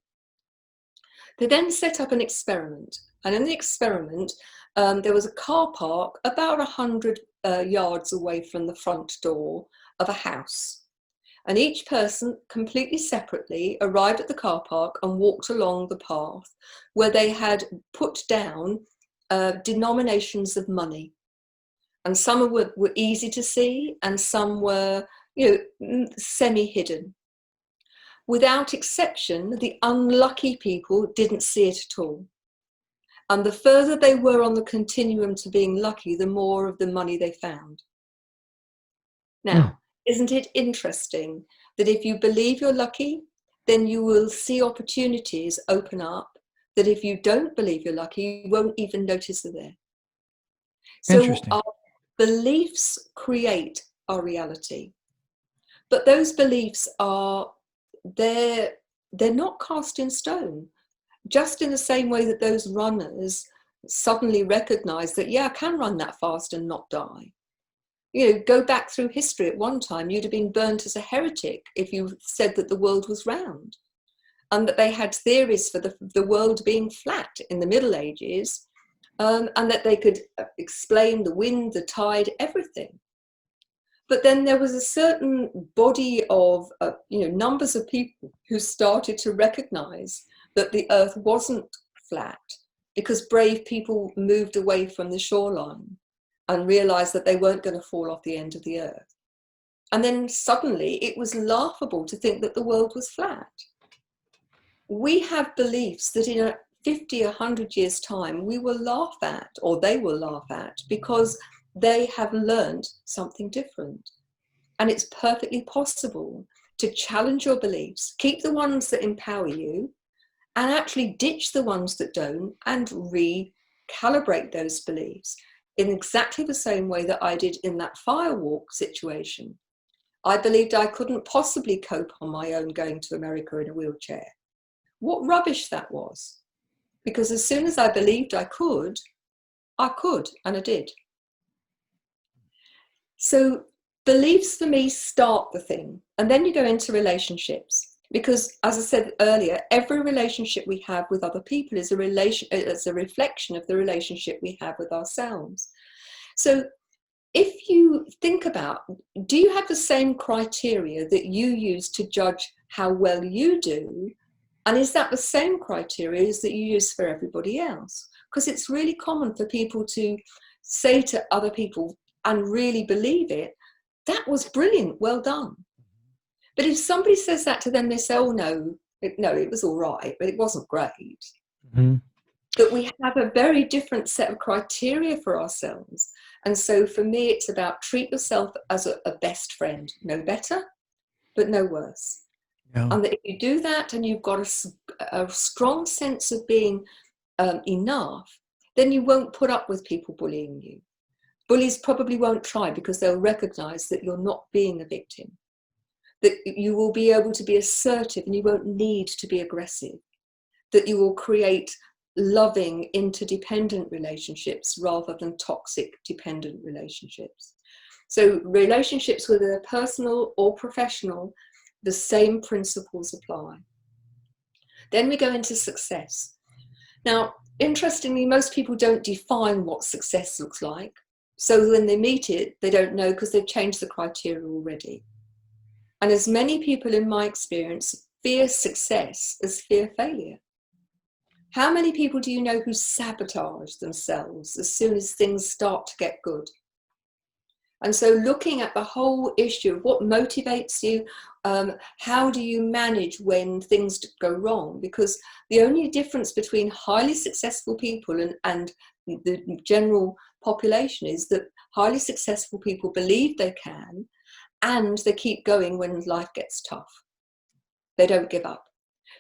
They then set up an experiment, and in the experiment there was a car park about 100 yards away from the front door of a house, and each person completely separately arrived at the car park and walked along the path where they had put down denominations of money, and some were easy to see and some were semi-hidden. Without exception, the unlucky people didn't see it at all. And the further they were on the continuum to being lucky, the more of the money they found. Now, isn't it interesting that if you believe you're lucky, then you will see opportunities open up that if you don't believe you're lucky, you won't even notice they're there. So our beliefs create our reality. But those beliefs they're not cast in stone. Just in the same way that those runners suddenly recognize that, I can run that fast and not die. Go back through history. At one time, you'd have been burnt as a heretic if you said that the world was round, and that they had theories for the world being flat in the Middle Ages, and that they could explain the wind, the tide, everything. But then there was a certain body of, numbers of people who started to recognize that the earth wasn't flat, because brave people moved away from the shoreline and realized that they weren't going to fall off the end of the earth. And then suddenly it was laughable to think that the world was flat. We have beliefs that in 50, 100 years' time, we will laugh at, or they will laugh at, because they have learned something different. And it's perfectly possible to challenge your beliefs, keep the ones that empower you, and actually ditch the ones that don't, and recalibrate those beliefs in exactly the same way that I did in that firewalk situation. I believed I couldn't possibly cope on my own going to America in a wheelchair. What rubbish that was. Because as soon as I believed I could, and I did. So beliefs for me start the thing, and then you go into relationships. Because as I said earlier, every relationship we have with other people is a reflection of the relationship we have with ourselves. So if you think about, do you have the same criteria that you use to judge how well you do? And is that the same criteria as that you use for everybody else? Because it's really common for people to say to other people and really believe it, that was brilliant, well done. But if somebody says that to them, they say, oh no, it was all right, but it wasn't great. Mm-hmm. That we have a very different set of criteria for ourselves. And so for me, it's about treat yourself as a best friend, no better, but no worse. Yeah. And that if you do that and you've got a strong sense of being enough, then you won't put up with people bullying you. Bullies probably won't try because they'll recognize that you're not being a victim, that you will be able to be assertive and you won't need to be aggressive, that you will create loving, interdependent relationships rather than toxic, dependent relationships. So relationships, whether they're personal or professional, the same principles apply. Then we go into success. Now, interestingly, most people don't define what success looks like. So when they meet it, they don't know because they've changed the criteria already. And as many people in my experience fear success as fear failure. How many people do you know who sabotage themselves as soon as things start to get good? And so looking at the whole issue of what motivates you, how do you manage when things go wrong? Because the only difference between highly successful people and the general population is that highly successful people believe they can, and they keep going when life gets tough. They don't give up.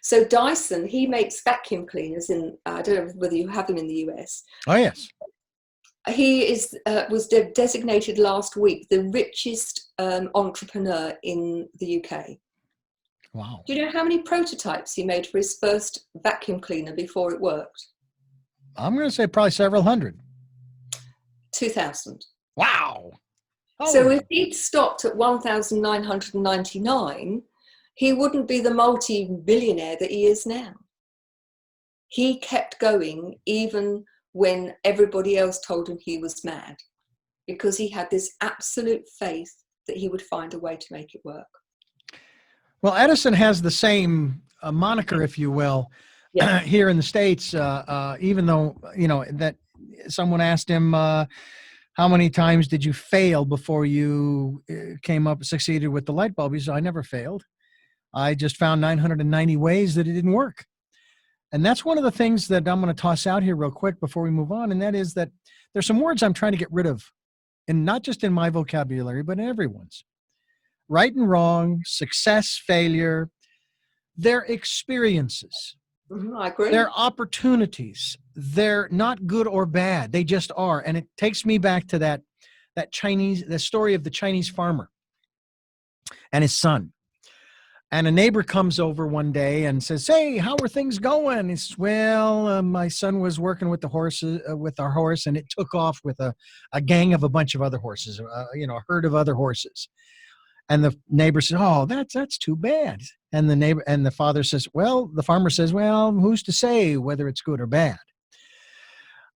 So Dyson, he makes vacuum cleaners in, I don't know whether you have them in the US. Oh, yes. He was designated last week the richest entrepreneur in the UK. Wow. Do you know how many prototypes he made for his first vacuum cleaner before it worked? I'm going to say probably several hundred. 2,000. Wow. Oh. So if he'd stopped at 1,999, he wouldn't be the multi-billionaire that he is now. He kept going even when everybody else told him he was mad, because he had this absolute faith that he would find a way to make it work. Well, Edison has the same moniker, if you will, yeah. Here in the States, even though, that someone asked him, how many times did you fail before you succeeded with the light bulb? He said, I never failed. I just found 990 ways that it didn't work. And that's one of the things that I'm going to toss out here real quick before we move on. And that is that there's some words I'm trying to get rid of, and not just in my vocabulary, but in everyone's. Right and wrong, success, failure, they're experiences. Mm-hmm, I agree. They're opportunities. They're not good or bad. They just are. And it takes me back to the story of the Chinese farmer and his son. And a neighbor comes over one day and says, hey, how are things going? He says, well, my son was working with our horse, and it took off with a gang of a bunch of other horses, a herd of other horses. And the neighbor says, oh, that's too bad. And the farmer says, well, who's to say whether it's good or bad?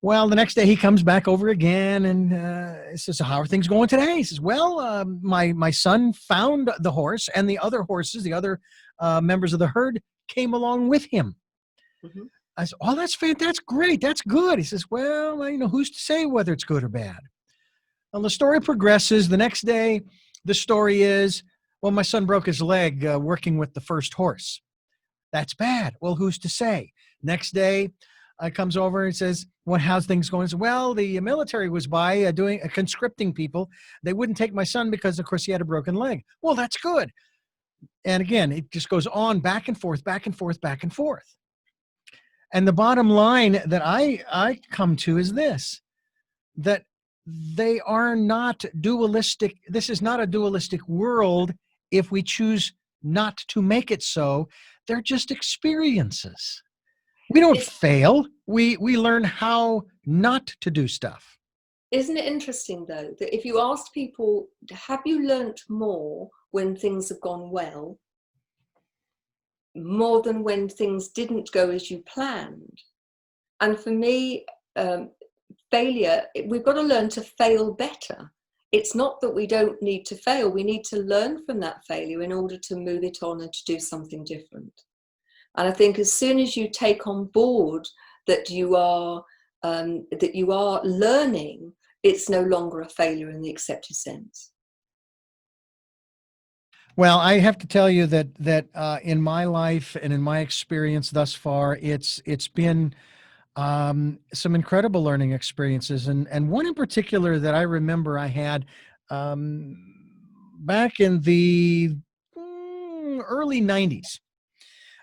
Well, the next day he comes back over again and says, so how are things going today? He says, well, my son found the horse, and the other horses, the other members of the herd came along with him. Mm-hmm. I said, oh, that's fantastic. That's great. That's good. He says, well, who's to say whether it's good or bad? Well, the story progresses. The next day, the story is, well, my son broke his leg working with the first horse. That's bad. Well, who's to say? Next day, comes over and says, well, how's things going? I said, well, the military was by conscripting people. They wouldn't take my son because, of course, he had a broken leg. Well, that's good. And again, it just goes on back and forth, back and forth, back and forth. And the bottom line that I come to is this, that they are not dualistic. This is not a dualistic world if we choose not to make it so. They're just experiences. We don't fail. We learn how not to do stuff. Isn't it interesting, though, that if you asked people, have you learnt more when things have gone well, more than when things didn't go as you planned? And for me, failure, we've got to learn to fail better. It's not that we don't need to fail. We need to learn from that failure in order to move it on and to do something different. And I think as soon as you take on board that you are learning, it's no longer a failure in the accepted sense. Well, I have to tell you that in my life and in my experience thus far, it's been some incredible learning experiences, and one in particular that I remember I had back in the early 90s.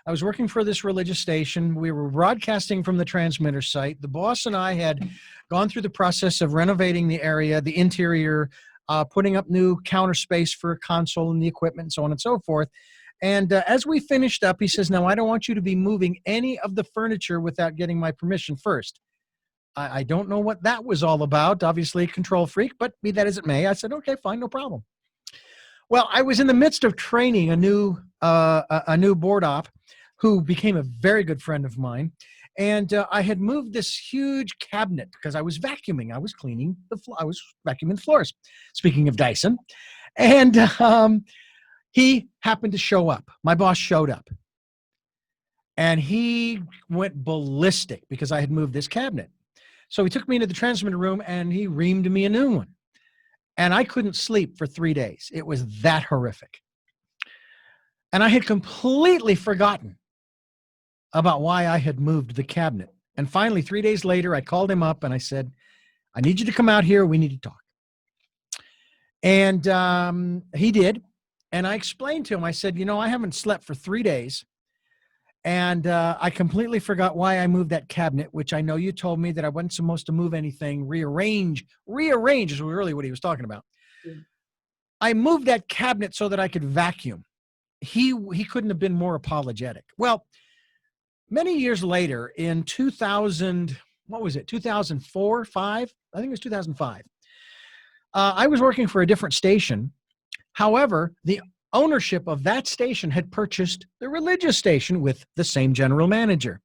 I was working for this religious station. We were broadcasting from the transmitter site. The boss and I had gone through the process of renovating the area, the interior, putting up new counter space for a console and the equipment and so on and so forth. And as we finished up, he says, now, I don't want you to be moving any of the furniture without getting my permission first. I don't know what that was all about. Obviously, a control freak, but be that as it may, I said, okay, fine, no problem. Well, I was in the midst of training a new board op who became a very good friend of mine. And I had moved this huge cabinet because I was vacuuming. I was cleaning I was vacuuming the floors, speaking of Dyson. And he happened to show up. My boss showed up. And he went ballistic because I had moved this cabinet. So he took me into the transmitter room and he reamed me a new one. And I couldn't sleep for 3 days. It was that horrific. And I had completely forgotten about why I had moved the cabinet. And finally, 3 days later, I called him up and I said, I need you to come out here. We need to talk. And he did. And I explained to him, I said, I haven't slept for 3 days. And I completely forgot why I moved that cabinet, which I know you told me that I wasn't supposed to move anything. Rearrange is really what he was talking about. Mm. I moved that cabinet so that I could vacuum. He couldn't have been more apologetic. Well, many years later, in 2004, 5? I think it was 2005. I was working for a different station. However, the ownership of that station had purchased the religious station with the same general manager.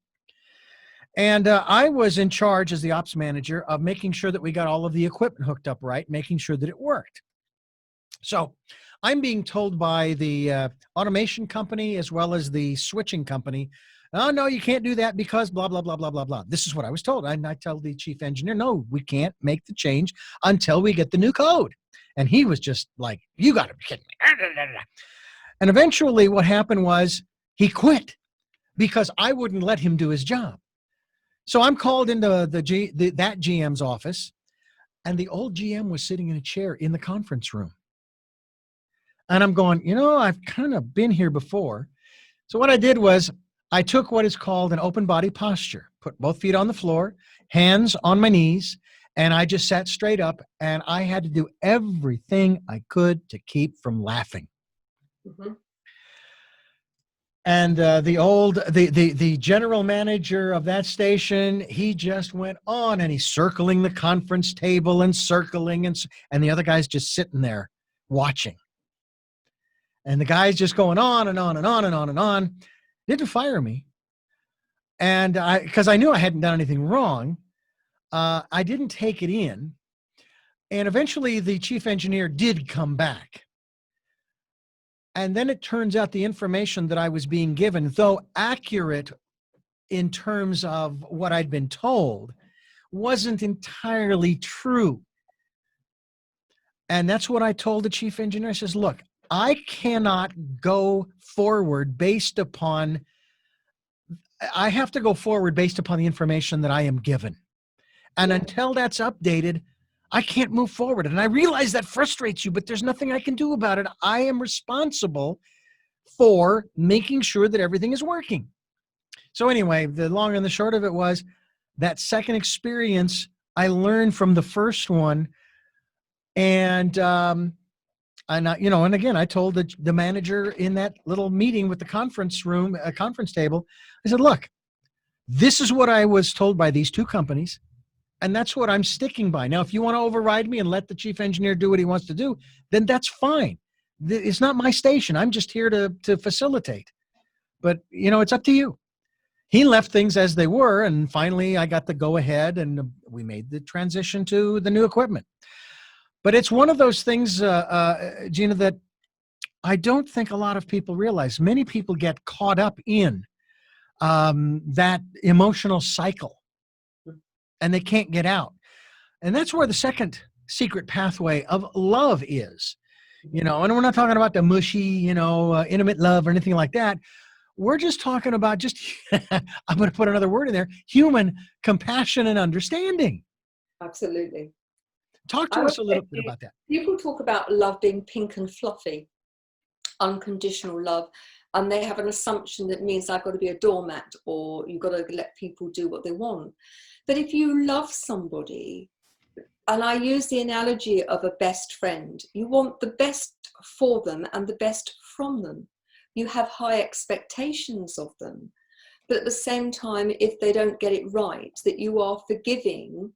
And I was in charge as the ops manager of making sure that we got all of the equipment hooked up right, making sure that it worked. So I'm being told by the automation company as well as the switching company, oh, no, you can't do that because blah, blah, blah, blah, blah, blah. This is what I was told. And I tell the chief engineer, no, we can't make the change until we get the new code. And he was just like, you got to be kidding me. And eventually what happened was he quit because I wouldn't let him do his job. So I'm called into that GM's office, and the old GM was sitting in a chair in the conference room. And I'm going, I've kind of been here before. So what I did was I took what is called an open body posture, put both feet on the floor, hands on my knees, and I just sat straight up, and I had to do everything I could to keep from laughing. Mm-hmm. And the general manager of that station, he just went on, and he's circling the conference table and circling, and the other guy's just sitting there watching. And the guy's just going on and on and on and on and on. Didn't fire me. And because I knew I hadn't done anything wrong, I didn't take it in. And eventually the chief engineer did come back. And then it turns out the information that I was being given, though accurate, in terms of what I'd been told wasn't entirely true. And that's what I told the chief engineer. I says, look, I cannot go forward based upon, I have to go forward based upon the information that I am given. And until that's updated, I can't move forward. And I realize that frustrates you, but there's nothing I can do about it. I am responsible for making sure that everything is working. So anyway, the long and the short of it was that second experience, I learned from the first one. And and again, I told the manager in that little meeting with the conference room, a conference table, I said, look, this is what I was told by these two companies. And that's what I'm sticking by. Now, if you want to override me and let the chief engineer do what he wants to do, then that's fine. It's not my station. I'm just here to facilitate. But, it's up to you. He left things as they were. And finally, I got the go ahead and we made the transition to the new equipment. But it's one of those things, Gina, that I don't think a lot of people realize. Many people get caught up in that emotional cycle, and they can't get out. And that's where the second secret pathway of love is. And we're not talking about the mushy, intimate love or anything like that. We're just talking about I'm going to put another word in there, human compassion and understanding. Absolutely. Talk to us a little bit about that. People talk about love being pink and fluffy, unconditional love, and they have an assumption that means I've got to be a doormat or you've got to let people do what they want. But if you love somebody, and I use the analogy of a best friend, you want the best for them and the best from them. You have high expectations of them. But at the same time, if they don't get it right, that you are forgiving,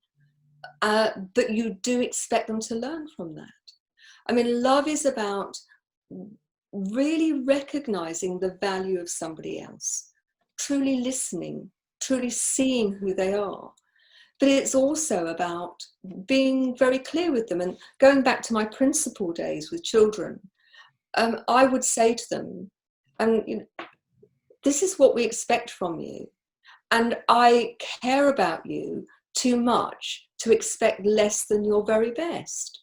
but you do expect them to learn from that. I mean, love is about really recognizing the value of somebody else, truly listening, truly seeing who they are. But it's also about being very clear with them. And going back to my principal days with children, I would say to them, this is what we expect from you. And I care about you too much to expect less than your very best.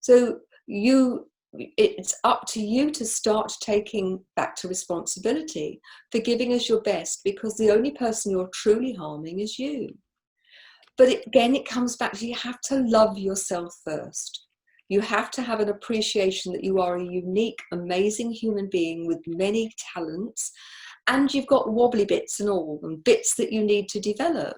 So it's up to you to start taking back to responsibility for giving us your best, because the only person you're truly harming is you. But it comes back to, you have to love yourself first. You have to have an appreciation that you are a unique, amazing human being with many talents, and you've got wobbly bits and all, and bits that you need to develop.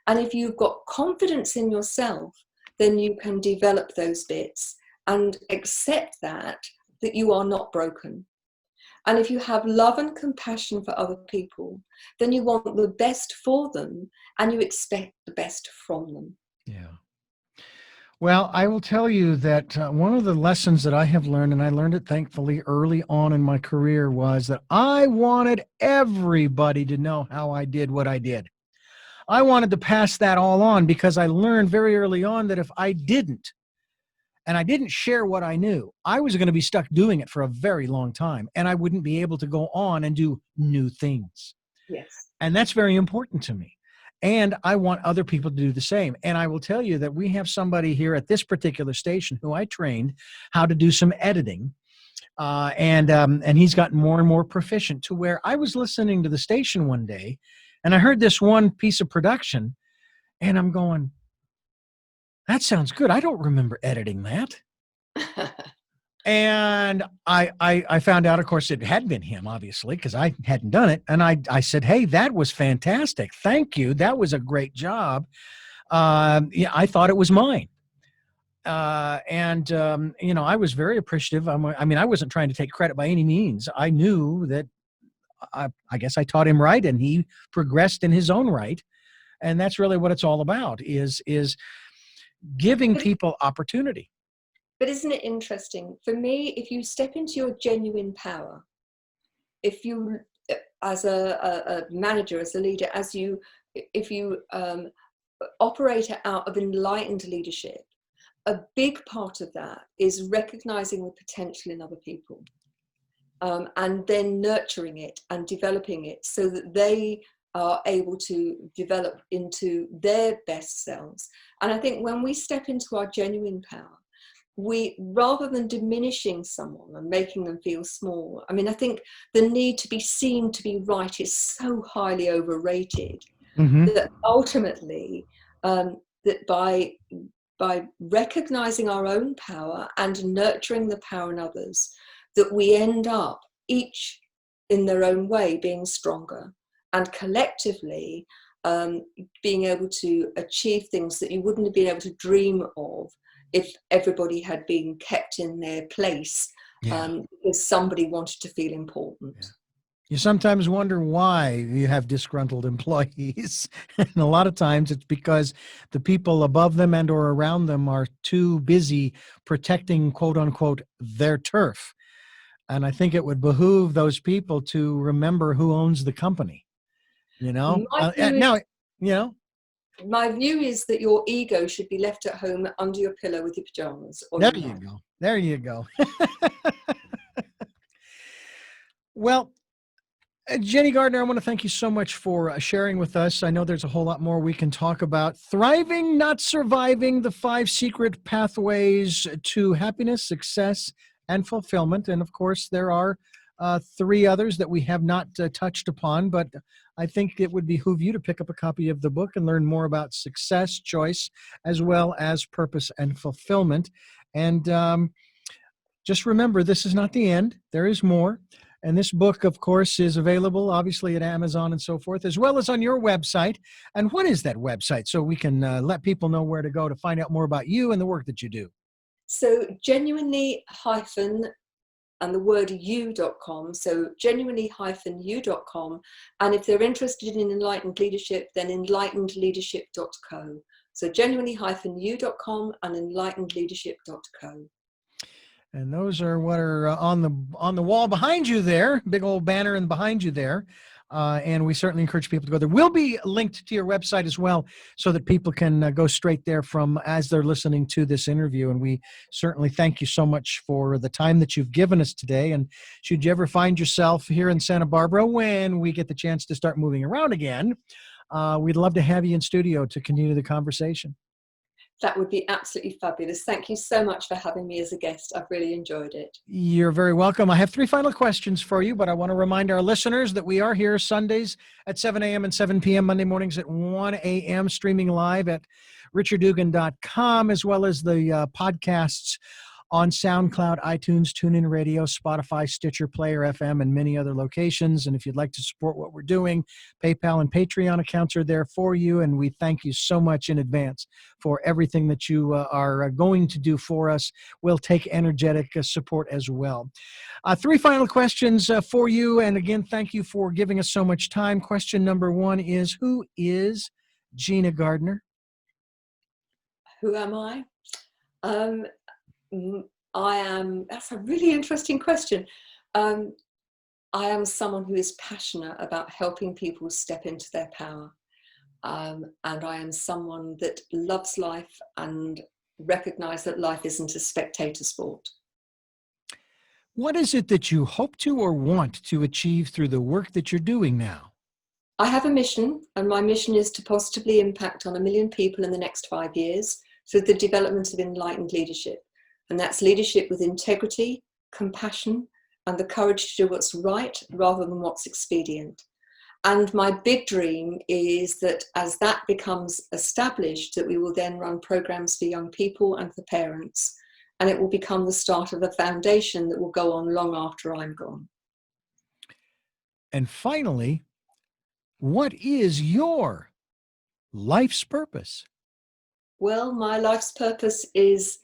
And if you've got confidence in yourself, then you can develop those bits and accept that you are not broken. And if you have love and compassion for other people, then you want the best for them and you expect the best from them. Yeah. Well, I will tell you that one of the lessons that I have learned, and I learned it thankfully early on in my career, was that I wanted everybody to know how I did what I did. I wanted to pass that all on, because I learned very early on that if I didn't, and I didn't share what I knew, I was going to be stuck doing it for a very long time, and I wouldn't be able to go on and do new things. Yes. And that's very important to me. And I want other people to do the same. And I will tell you that we have somebody here at this particular station who I trained how to do some editing. And he's gotten more and more proficient, to where I was listening to the station one day and I heard this one piece of production and I'm going, that sounds good. I don't remember editing that. And I found out, of course, it had been him, obviously, because I hadn't done it. And I said, hey, that was fantastic. Thank you. That was a great job. Yeah, I thought it was mine. I was very appreciative. I wasn't trying to take credit by any means. I knew that I guess I taught him right, and he progressed in his own right. And that's really what it's all about, is giving people opportunity. But isn't it interesting? For me, if you step into your genuine power, if you, as a manager, as a leader, if you operate out of enlightened leadership, a big part of that is recognizing the potential in other people, and then nurturing it and developing it so that they are able to develop into their best selves. And I think when we step into our genuine power, we, rather than diminishing someone and making them feel small, I mean, I think the need to be seen to be right is so highly overrated that ultimately, that by recognizing our own power and nurturing the power in others, that we end up each in their own way being stronger, and collectively being able to achieve things that you wouldn't have been able to dream of if everybody had been kept in their place because somebody wanted to feel important. Yeah. You sometimes wonder why you have disgruntled employees. And a lot of times it's because the people above them and or around them are too busy protecting, quote unquote, their turf. And I think it would behoove those people to remember who owns the company, you know? Now, you know, my view is that your ego should be left at home under your pillow with your pajamas. Or there your you night. go. There you go. Well, Jenny Gardner, I want to thank you so much for sharing with us. I know there's a whole lot more we can talk about. Thriving, not surviving, the 5 secret pathways to happiness, success, and fulfillment. And of course, there are 3 others that we have not touched upon, but I think it would behoove you to pick up a copy of the book and learn more about success, choice, as well as purpose and fulfillment. And just remember, this is not the end. There is more. And this book, of course, is available obviously at Amazon and so forth, as well as on your website. And what is that website so we can let people know where to go to find out more about you and the work that you do? So genuinely hyphen and the word you.com. So genuinely-you.com. And if they're interested in enlightened leadership, then enlightenedleadership.co. So genuinely-you.com and enlightenedleadership.co. And those are what are on the wall behind you there, big old banner and behind you there. And we certainly encourage people to go there. We'll be linked to your website as well so that people can go straight there from as they're listening to this interview. And we certainly thank you so much for the time that you've given us today. And should you ever find yourself here in Santa Barbara when we get the chance to start moving around again, we'd love to have you in studio to continue the conversation. That would be absolutely fabulous. Thank you so much for having me as a guest. I've really enjoyed it. You're very welcome. I have 3 final questions for you, but I want to remind our listeners that we are here Sundays at 7 a.m. and 7 p.m., Monday mornings at 1 a.m., streaming live at richarddugan.com, as well as the podcasts on SoundCloud, iTunes, TuneIn Radio, Spotify, Stitcher, Player FM, and many other locations. And if you'd like to support what we're doing, PayPal and Patreon accounts are there for you. And we thank you so much in advance for everything that you are going to do for us. We'll take energetic support as well. 3 final questions for you. And again, thank you for giving us so much time. Question number 1 is, who is Gina Gardner? Who am I? That's a really interesting question. I am someone who is passionate about helping people step into their power. And I am someone that loves life and recognizes that life isn't a spectator sport. What is it that you hope to or want to achieve through the work that you're doing now? I have a mission, and my mission is to positively impact on 1 million people in the next 5 years through the development of enlightened leadership. And that's leadership with integrity, compassion, and the courage to do what's right rather than what's expedient. And my big dream is that as that becomes established, that we will then run programs for young people and for parents. And it will become the start of a foundation that will go on long after I'm gone. And finally, what is your life's purpose? Well, my life's purpose is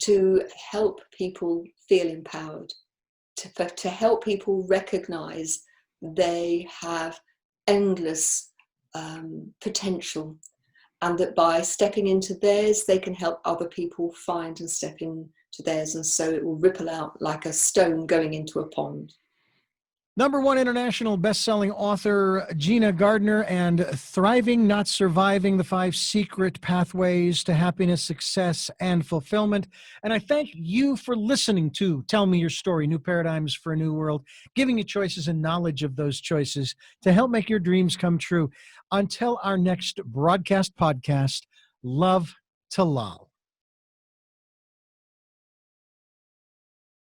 to help people feel empowered, to help people recognize they have endless potential, and that by stepping into theirs, they can help other people find and step into theirs. And so it will ripple out like a stone going into a pond. Number 1 international best-selling author Gina Gardner and Thriving, Not Surviving, the 5 Secret Pathways to Happiness, Success, and Fulfillment. And I thank you for listening to Tell Me Your Story, New Paradigms for a New World, giving you choices and knowledge of those choices to help make your dreams come true. Until our next broadcast podcast, love to love.